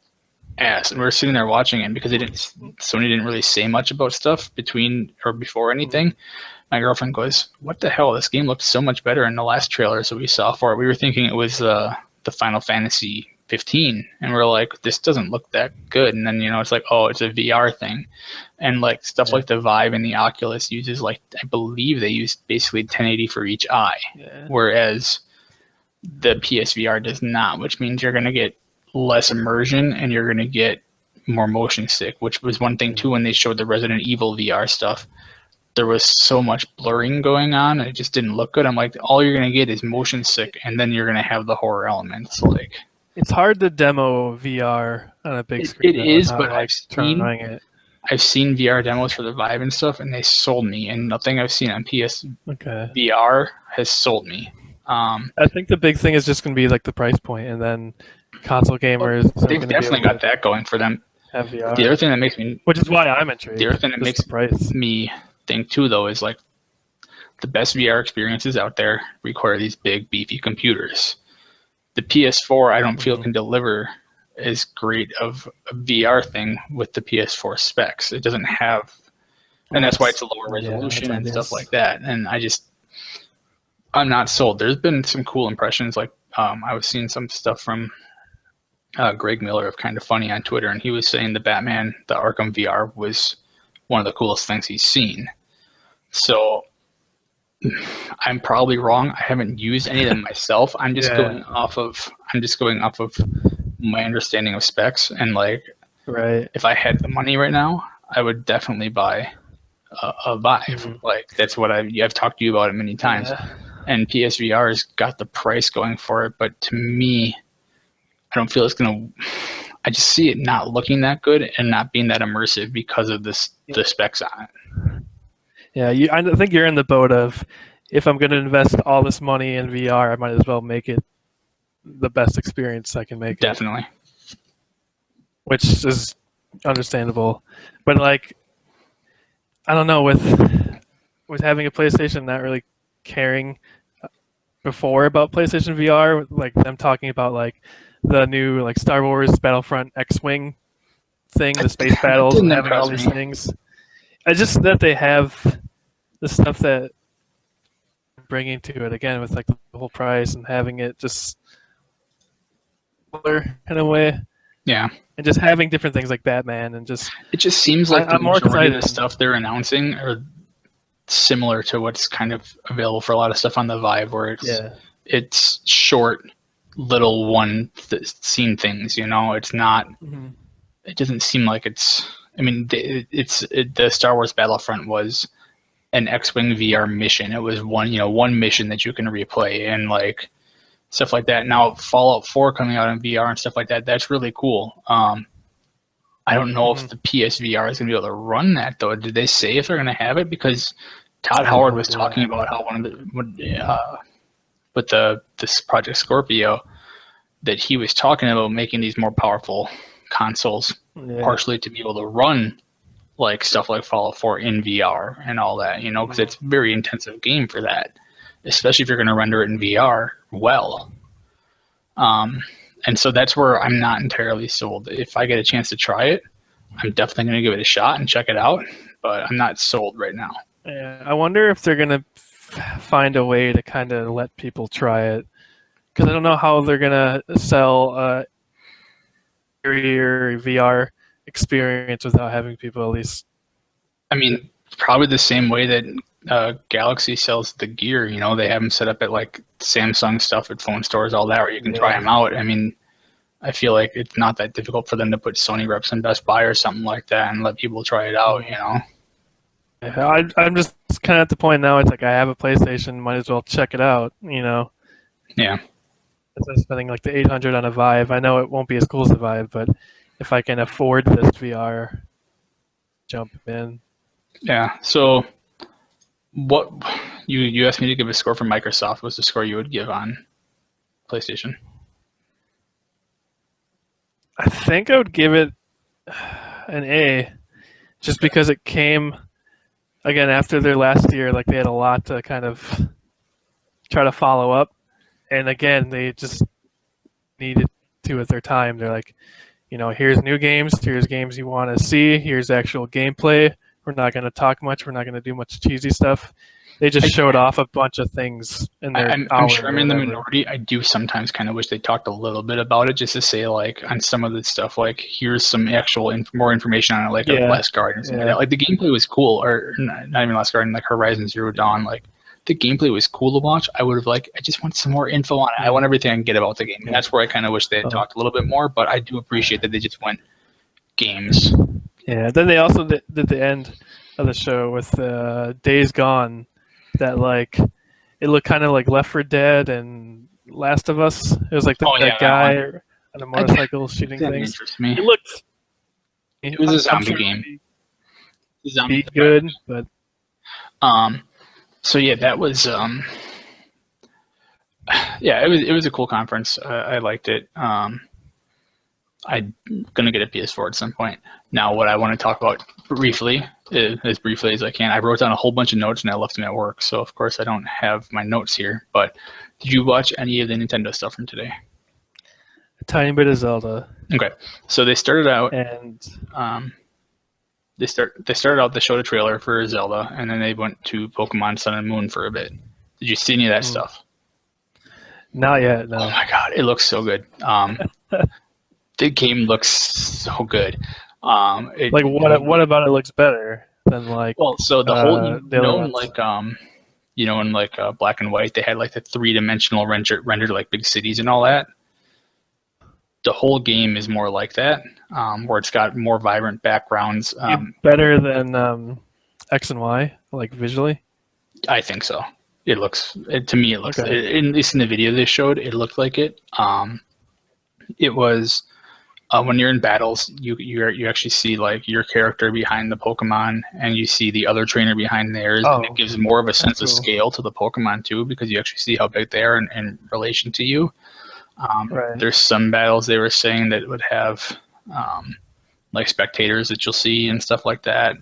ass, and we were sitting there watching it because Sony didn't really say much about stuff between or before anything. My girlfriend goes, "What the hell? This game looked so much better in the last trailers that we saw for it. We were thinking it was the Final Fantasy 15, and we're like, this doesn't look that good." And then it's like, oh, it's a VR thing, and like stuff like the Vive and the Oculus uses like I believe they use basically 1080 for each eye, whereas the PSVR does not, which means you're going to get less immersion and you're going to get more motion sick, which was one thing too when they showed the Resident Evil VR stuff. There was so much blurring going on, and it just didn't look good. I'm like, all you're going to get is motion sick, and then you're going to have the horror elements. Like, it's hard to demo VR on a big screen. It is, but I've seen VR demos for the Vive and stuff, and they sold me, and nothing I've seen on PS VR has sold me. I think the big thing is just going to be like the price point, and then console gamers. They've definitely got that going for them. Have VR. The other thing that makes me, which is why I'm intrigued. The other thing that makes me think too, though, is like the best VR experiences out there require these big, beefy computers. The PS4, I don't feel can deliver as great of a VR thing with the PS4 specs. It doesn't have, and that's why it's a lower resolution and stuff like that. And I'm not sold. There's been some cool impressions. Like I was seeing some stuff from Greg Miller of Kind of Funny on Twitter, and he was saying the Batman, the Arkham VR was one of the coolest things he's seen. So I'm probably wrong. I haven't used any of them myself. I'm just going off of my understanding of specs, and like, if I had the money right now, I would definitely buy a Vive. Like that's what I've talked to you about it many times. And PSVR's got the price going for it, but to me, I don't feel it's gonna. I just see it not looking that good and not being that immersive because of the specs on it. Yeah, I think you're in the boat of, if I'm going to invest all this money in VR, I might as well make it the best experience I can make. Definitely. Which is understandable. But like, I don't know, with having a PlayStation, not really caring before about PlayStation VR, like them talking about like the new like Star Wars Battlefront X-Wing thing, the space battles, and having all these things. I just that they have the stuff that bringing to it again with like the whole price and having it just in a way. Yeah. And just having different things like Batman and just it just seems like the majority of the stuff they're announcing are similar to what's kind of available for a lot of stuff on the Vive, where it's short little scene things, it's not it doesn't seem like it's I mean the Star Wars Battlefront was an X-Wing VR mission. It was one mission that you can replay and like stuff like that. Now Fallout 4 coming out in VR and stuff like that, that's really cool. I don't know if the PSVR is going to be able to run that though. Did they say if they're going to have it? Because Todd Howard was talking about how with this Project Scorpio, that he was talking about making these more powerful consoles, partially to be able to run like stuff like Fallout 4 in VR and all that, because it's a very intensive game for that, especially if you're going to render it in VR well. And so that's where I'm not entirely sold. If I get a chance to try it, I'm definitely going to give it a shot and check it out, but I'm not sold right now. Yeah, I wonder if they're going to find a way to kind of let people try it, because I don't know how they're going to sell a VR experience without having people at least. I mean, probably the same way that Galaxy sells the gear. They have them set up at like Samsung stuff at phone stores, all that, where you can try them out. I mean, I feel like it's not that difficult for them to put Sony reps in Best Buy or something like that and let people try it out. I'm just kind of at the point now. It's like I have a PlayStation, might as well check it out. Yeah. Instead of spending like the $800 on a Vive, I know it won't be as cool as the Vive, but if I can afford this VR, jump in. Yeah. So, what you asked me to give a score for Microsoft? What's the score you would give on PlayStation? I think I would give it an A, just because it came again after their last year. Like they had a lot to kind of try to follow up, and again they just needed to at their time. They're like, here's new games, here's games you want to see, here's actual gameplay. We're not going to talk much. We're not going to do much cheesy stuff. They just showed off a bunch of things in their I'm hour sure I'm or in the whatever. minority. I do sometimes kind of wish they talked a little bit about it, just to say like on some of the stuff, like here's some actual more information on it, like a Yeah, Last Guardian or something like that. Like the gameplay was cool, or not even Last Guardian, like Horizon Zero Dawn. Like the gameplay was cool to watch. I would have I just want some more info on it. I want everything I can get about the game. And that's where I kind of wish they had talked a little bit more. But I do appreciate that they just went games. Yeah. Then they also did the end of the show with Days Gone, that it looked kind of like Left 4 Dead and Last of Us. It was like that guy on a motorcycle shooting That things. interests me. It looked. It was a zombie game. Be good, but so yeah, that was yeah, it was a cool conference. I liked it. I'm gonna get a PS4 at some point. Now, what I want to talk about briefly, as briefly as I can, I wrote down a whole bunch of notes and I left them at work. So of course I don't have my notes here. But did you watch any of the Nintendo stuff from today? a tiny bit of Zelda. Okay, so they started out and they started out, they showed a trailer for Zelda, and then they went to Pokemon Sun and Moon for a bit. Did you see any of that stuff? Not yet. No. Oh my god, it looks so good. The game looks so good. What about it looks better than so the whole in black and white they had like the 3-dimensional rendered like big cities and all that. The whole game is more like that, where it's got more vibrant backgrounds. Better than X and Y, like visually. I think so. It looks to me. It looks at least in the video they showed. It looked like it. It was when you're in battles, you actually see like your character behind the Pokemon, and you see the other trainer behind theirs, and it gives more of a sense of scale to the Pokemon too, because you actually see how big they are in relation to you. There's some battles they were saying that would have like spectators that you'll see and stuff like that.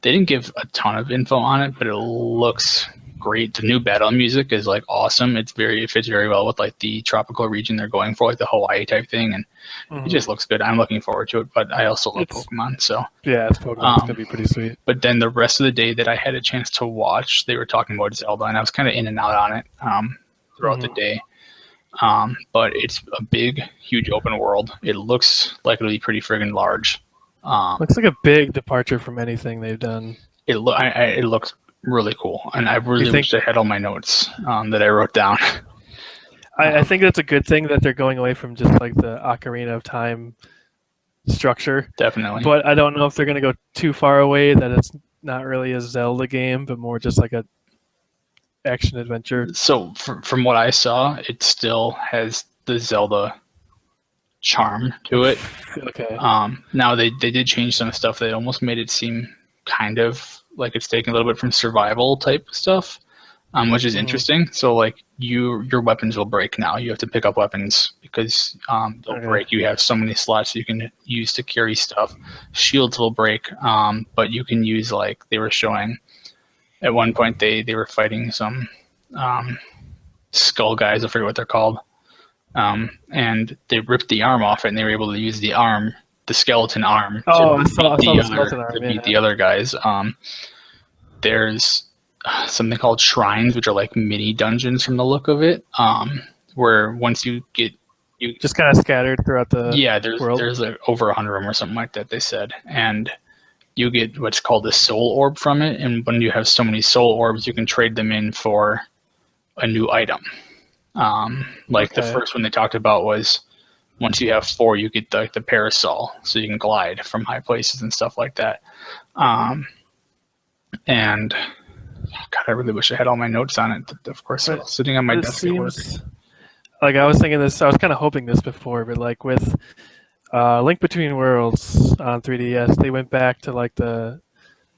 They didn't give a ton of info on it, but it looks great. The new battle music is like awesome. It fits very well with like the tropical region they're going for, like the Hawaii type thing, and it just looks good. I'm looking forward to it, but I also love Pokemon, so yeah, it's Pokemon. It's gonna be pretty sweet. But then the rest of the day that I had a chance to watch, they were talking about Zelda, and I was kind of in and out on it throughout the day. But it's a big, huge open world. It looks like it'll be pretty friggin' large. Looks like a big departure from anything they've done. It looks really cool, and I really wish I had all my notes that I wrote down. I think that's a good thing that they're going away from just like the Ocarina of Time structure. Definitely. But I don't know if they're going to go too far away that it's not really a Zelda game, but more just like a action adventure. So from what I saw, it still has the Zelda charm to it. Okay. Now they did change some stuff that almost made it seem kind of like it's taking a little bit from survival type stuff, which is interesting. So like your weapons will break now. You have to pick up weapons because they'll break. You have so many slots you can use to carry stuff. Shields will break, but you can use, like they were showing at one point, they were fighting some skull guys. I forget what they're called. And they ripped the arm off it, and they were able to use the skeleton arm to beat the other guys. There's something called shrines, which are like mini dungeons from the look of it, where once you just kind of scattered throughout the world. There's like over 100 of them or something like that, they said, and you get what's called a soul orb from it, and when you have so many soul orbs, you can trade them in for a new item. The first one they talked about was once you have 4, you get the parasol, so you can glide from high places and stuff like that. And God, I really wish I had all my notes on it. Of course, I was sitting on my desk at work. Like I was thinking this, I was kind of hoping this before, but like with Link Between Worlds on 3DS, they went back to like the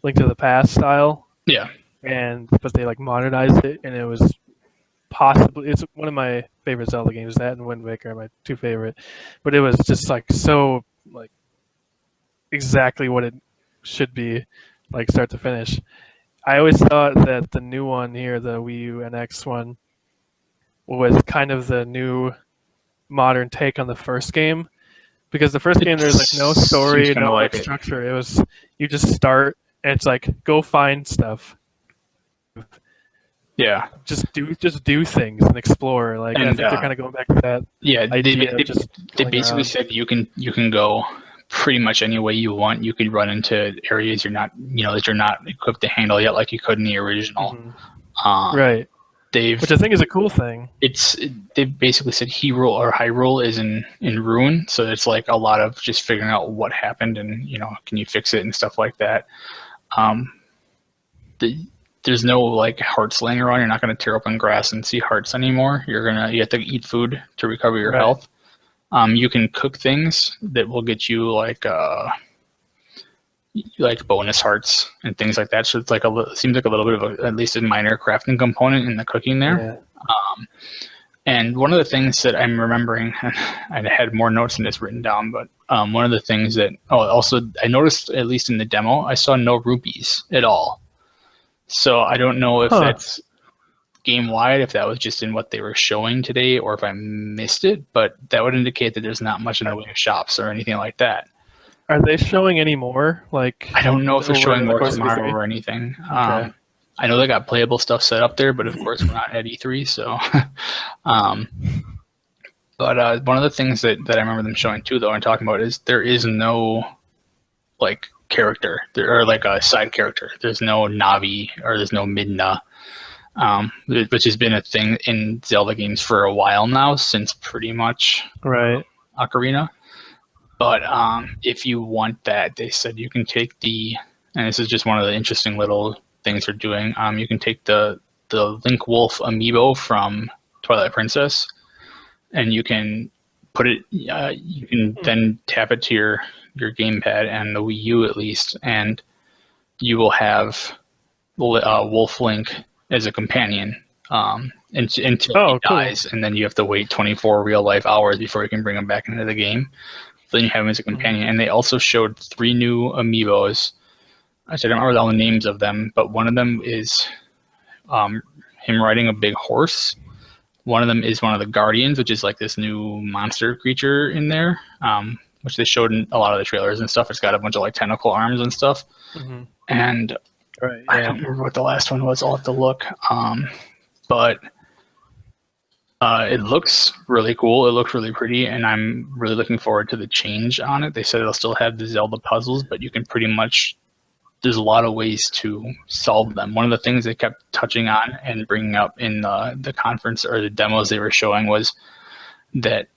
Link to the Past style. Yeah. But they like modernized it, and it was it's one of my favorite Zelda games. That and Wind Waker are my 2 favorite. But it was just like so like exactly what it should be, like start to finish. I always thought that the new one here, the Wii U NX one, was kind of the new modern take on the first game, Because the first game there's like no Seems story, kinda no like it. structure. It was you just start and it's like go find stuff. Yeah, Just do things and explore. Like I and think they're kind of going back to that yeah, idea of just they going basically around. said you can go pretty much any way you want. You could run into areas that you're not equipped to handle yet, like you could in the original. Right. They've Which I think is a cool thing. they've basically said Hyrule is in ruin, so it's like a lot of just figuring out what happened and can you fix it and stuff like that. Um, there's no like hearts laying around. You're not going to tear open grass and see hearts anymore. You have to eat food to recover your health. You can cook things that will get you like bonus hearts and things like that. So it's like seems like a little bit of at least a minor crafting component in the cooking there. Yeah. And one of the things that I'm remembering, I had more notes than this written down, but one of the things that also I noticed, at least in the demo, I saw no rupees at all. So I don't know if that's game wide, if that was just in what they were showing today, or if I missed it. But that would indicate that there's not much in the way of shops or anything like that. Are they showing any more? Like I don't know if they're showing more course of tomorrow or anything. Okay. I know they got playable stuff set up there, but of course we're not at E3, so. But one of the things that I remember them showing too, though, and talking about is there is no like character or like a side character. There's no Navi or there's no Midna, which has been a thing in Zelda games for a while now, since pretty much Ocarina. But if you want that, they said you can take and this is just one of the interesting little things they're doing. You can take the Link Wolf amiibo from Twilight Princess, and you can put it. You can then tap it to your gamepad and the Wii U at least, and you will have Wolf Link as a companion until he dies, and then you have to wait 24 real life hours before you can bring him back into the game. Then you have him as a companion, and they also showed 3 new amiibos. I don't remember all the names of them, but one of them is him riding a big horse. One of them is one of the Guardians, which is like this new monster creature in there, which they showed in a lot of the trailers and stuff. It's got a bunch of like tentacle arms and stuff. And I don't remember what the last one was. I'll have to look. But it looks really cool. It looks really pretty, and I'm really looking forward to the change on it. They said it'll still have the Zelda puzzles, but you can pretty much, there's a lot of ways to solve them. One of the things they kept touching on and bringing up in the conference or the demos they were showing was that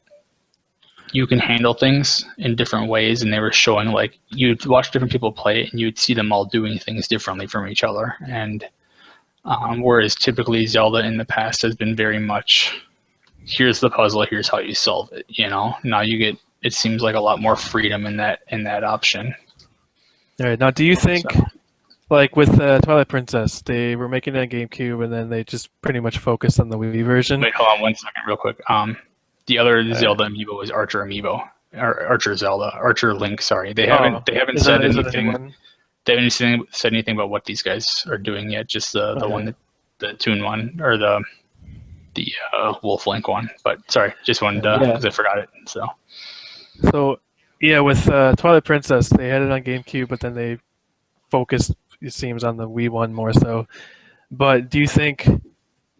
you can handle things in different ways, and they were showing like you'd watch different people play and you'd see them all doing things differently from each other. And whereas typically Zelda in the past has been very much, here's the puzzle, here's how you solve it. Now you get, it seems like a lot more freedom in that option. All right. Now, do you think, like with Twilight Princess, they were making it on GameCube, and then they just pretty much focused on the Wii version? Wait, hold on 1 second, real quick. The other Zelda amiibo is Archer amiibo, or Archer Link. Sorry, they haven't said anything. They haven't said anything about what these guys are doing yet. Just the one, the Toon one, or the Wolf Link one. But sorry, just wanted to, because I forgot it. So yeah, with Twilight Princess, they had it on GameCube, but then they focused, it seems, on the Wii one more so. But do you think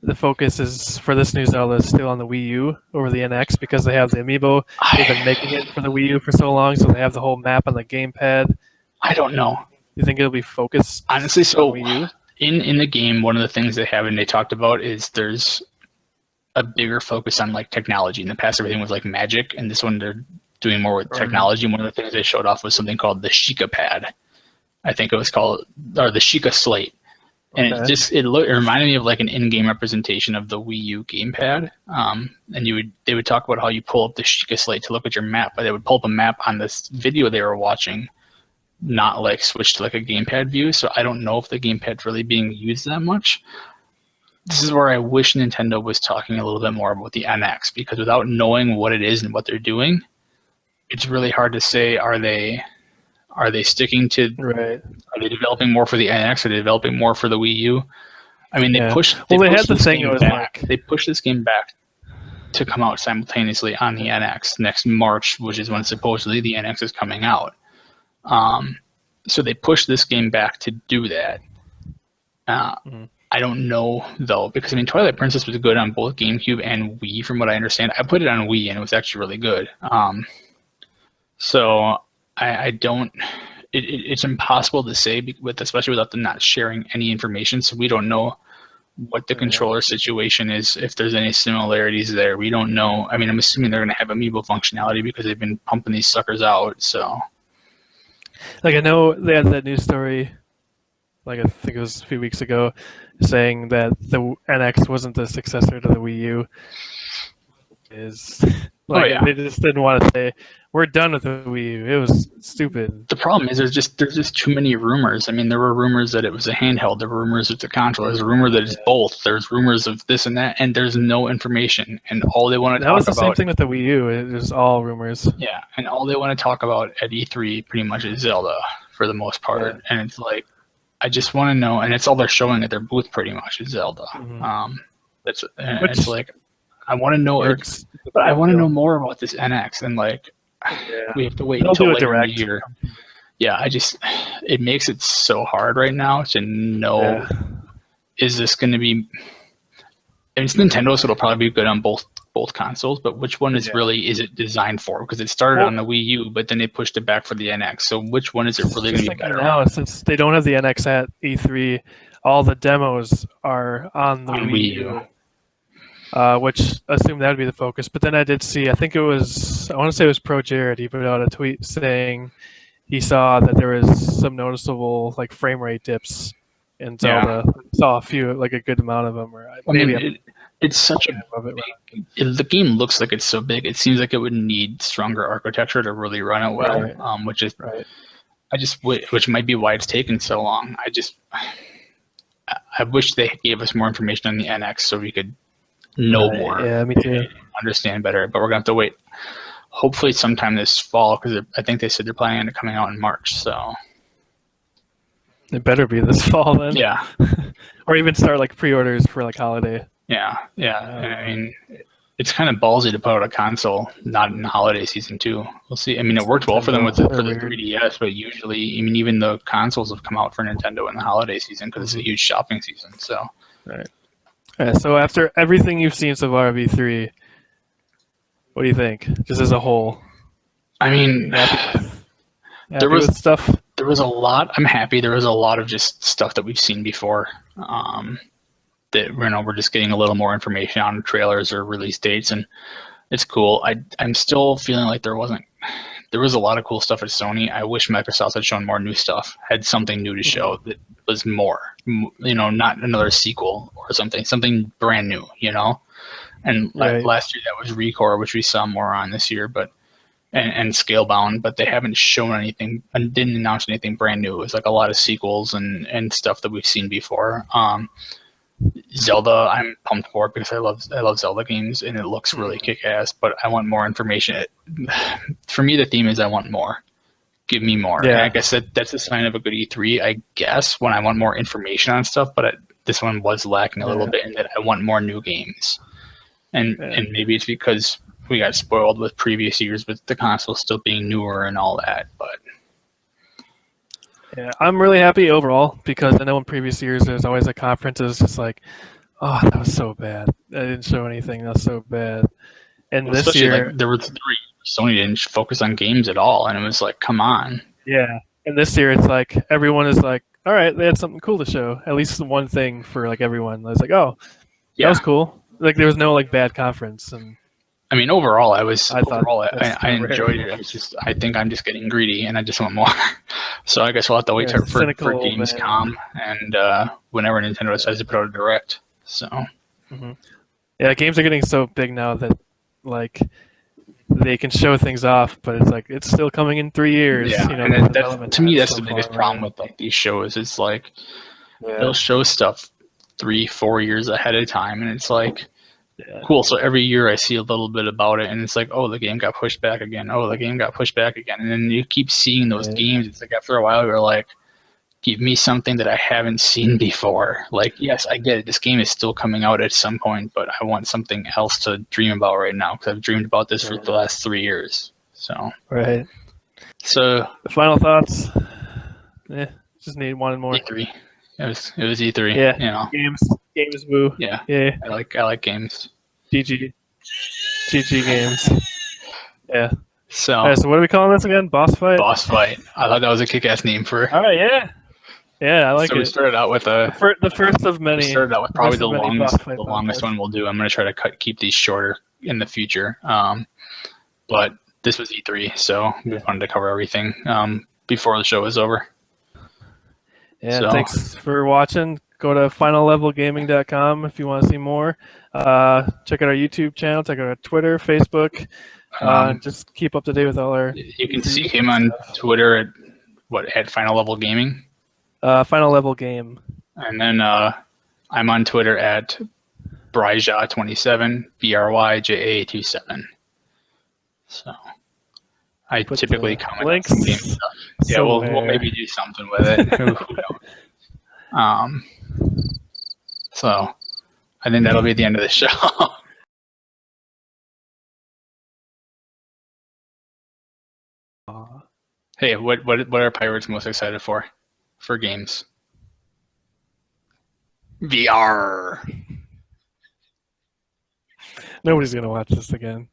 the focus is for this new Zelda is still on the Wii U over the NX because they have the amiibo? They've been making it for the Wii U for so long, so they have the whole map on the gamepad. I don't know. You think it'll be focused? Honestly, so on Wii U? In the game, one of the things they have and they talked about is there's a bigger focus on like technology. In the past, everything was like magic, and this one they're doing more with technology. One of the things they showed off was something called the Sheikah Pad. I think it was called, or the Sheikah Slate. And it reminded me of like an in-game representation of the Wii U gamepad. And they would talk about how you pull up the Sheikah Slate to look at your map, but they would pull up a map on this video they were watching, not like switch to like a gamepad view. So I don't know if the gamepad's really being used that much. This is where I wish Nintendo was talking a little bit more about the NX, because without knowing what it is and what they're doing, it's really hard to say, are they sticking to, are they developing more for the NX? Are they developing more for the Wii U? I mean, they pushed this game back. They pushed this game back to come out simultaneously on the NX next March, which is when supposedly the NX is coming out. So they pushed this game back to do that. I don't know though, because I mean, Twilight Princess was good on both GameCube and Wii, from what I understand. I put it on Wii and it was actually really good. So I don't. It's impossible to say, especially without them not sharing any information. So we don't know what the controller situation is, if there's any similarities there. We don't know. I mean, I'm assuming they're going to have amiibo functionality because they've been pumping these suckers out. So, like, I know they had that news story, like I think it was a few weeks ago, saying that the NX wasn't the successor to the Wii U. They just didn't want to say we're done with the Wii U. It was stupid. The problem is there's just too many rumors. I mean, there were rumors that it was a handheld. There were rumors it's a controller. There's a rumor that it's both. There's rumors of this and that, and there's no information. And all they want to talk about. That was the same thing with the Wii U. It was all rumors. Yeah, and all they want to talk about at E3 pretty much is Zelda for the most part. Yeah. And it's like, I just want to know, and it's all they're showing at their booth pretty much is Zelda. It's like, I want to know, but I want to know more about this NX, and like, we have to wait until later in the year. Yeah, it makes it so hard right now to know, is this going to be, and it's Nintendo, so it'll probably be good on both consoles, but which one is it designed for? Because it started on the Wii U, but then they pushed it back for the NX. So which one is it really going to be better? Now, since they don't have the NX at E3, all the demos are on the Wii U. Which assumed that would be the focus. But then I did see, I want to say it was Pro Jared, he put out a tweet saying he saw that there was some noticeable like frame rate dips in Zelda. Saw a few, like a good amount of them. It's such the game looks like it's so big. It seems like it would need stronger architecture to really run it well, which might be why it's taken so long. I wish they gave us more information on the NX so we could know more. Yeah, me too. Understand better, but we're gonna have to wait. Hopefully, sometime this fall, because I think they said they're planning on it coming out in March. So it better be this fall then. Yeah, or even start like pre-orders for like holiday. Yeah. I mean, it's kind of ballsy to put out a console not in the holiday season too. We'll see. I mean, it worked well for them for the 3DS, but usually, I mean, even the consoles have come out for Nintendo in the holiday season because it's a huge shopping season. So right. So after everything you've seen so far of E3, what do you think, just as a whole? I mean, there was a lot. I'm happy. There was a lot of just stuff that we've seen before. That we're just getting a little more information on trailers or release dates, and it's cool. I'm still feeling like there was a lot of cool stuff at Sony. I wish Microsoft had shown more new stuff, had something new to show that was more, not another sequel or something brand new, And last year that was Recore, which we saw more on this year, but and Scalebound, but they haven't shown anything and didn't announce anything brand new. It was like a lot of sequels and stuff that we've seen before. Zelda, I'm pumped for it because I love Zelda games and it looks really kick-ass, but I want more information. For me, the theme is I want more. Give me more. Yeah. And I guess that's a sign of a good E3, I guess, when I want more information on stuff, but this one was lacking a little bit in that I want more new games. And maybe it's because we got spoiled with previous years with the console still being newer and all that, but... Yeah, I'm really happy overall because I know in previous years there's always a conference that's just like, oh, that was so bad. I didn't show anything. That's so bad. And this year, there were 3. Sony didn't focus on games at all, and it was like, come on. Yeah, and this year it's like everyone is like, all right, they had something cool to show. At least one thing for like everyone. I was like, oh, that was cool. Like there was no like bad conference and. I mean, overall, I enjoyed it. I think I'm just getting greedy, and I just want more. So I guess we'll have to wait for Gamescom and whenever Nintendo decides to put out a Direct. So, yeah, games are getting so big now that like they can show things off, but it's like it's still coming in 3 years. Yeah, and to me, that's the biggest problem with like these shows. It's like they'll show stuff 3-4 years ahead of time, and it's like. Yeah. Cool. So every year I see a little bit about it, and it's like, oh, the game got pushed back again. Oh, the game got pushed back again, and then you keep seeing those games. It's like after a while you're like, give me something that I haven't seen before. Like, yes, I get it. This game is still coming out at some point, but I want something else to dream about right now because I've dreamed about this for the last 3 years. So, Right. So the final thoughts. Just need one more. E3. It was E3. Yeah. You know. Games. Woo. Yeah. Yeah. I like games. GG Games. Yeah. So. All right, so what are we calling this again? Boss fight. Boss fight. I thought that was a kick-ass name for. All right. Yeah. Yeah, I like it. So we started out with the first of many. We started out with probably the longest one we'll do. I'm going to try to keep these shorter in the future. But this was E3, so we wanted to cover everything before the show was over. Yeah, so. Thanks for watching. Go to finallevelgaming.com if you want to see more. Check out our YouTube channel. Check out our Twitter, Facebook. Just keep up to date with all our. You can see him on Twitter at Final Level Gaming. Final Level Game. And then I'm on Twitter at Bryja27, BRYJA27. So I typically comment links on some game stuff. Yeah, we'll maybe do something with it. Who knows? So I think that'll be the end of the show. Hey, what are pirates most excited for games? VR. Nobody's gonna watch this again.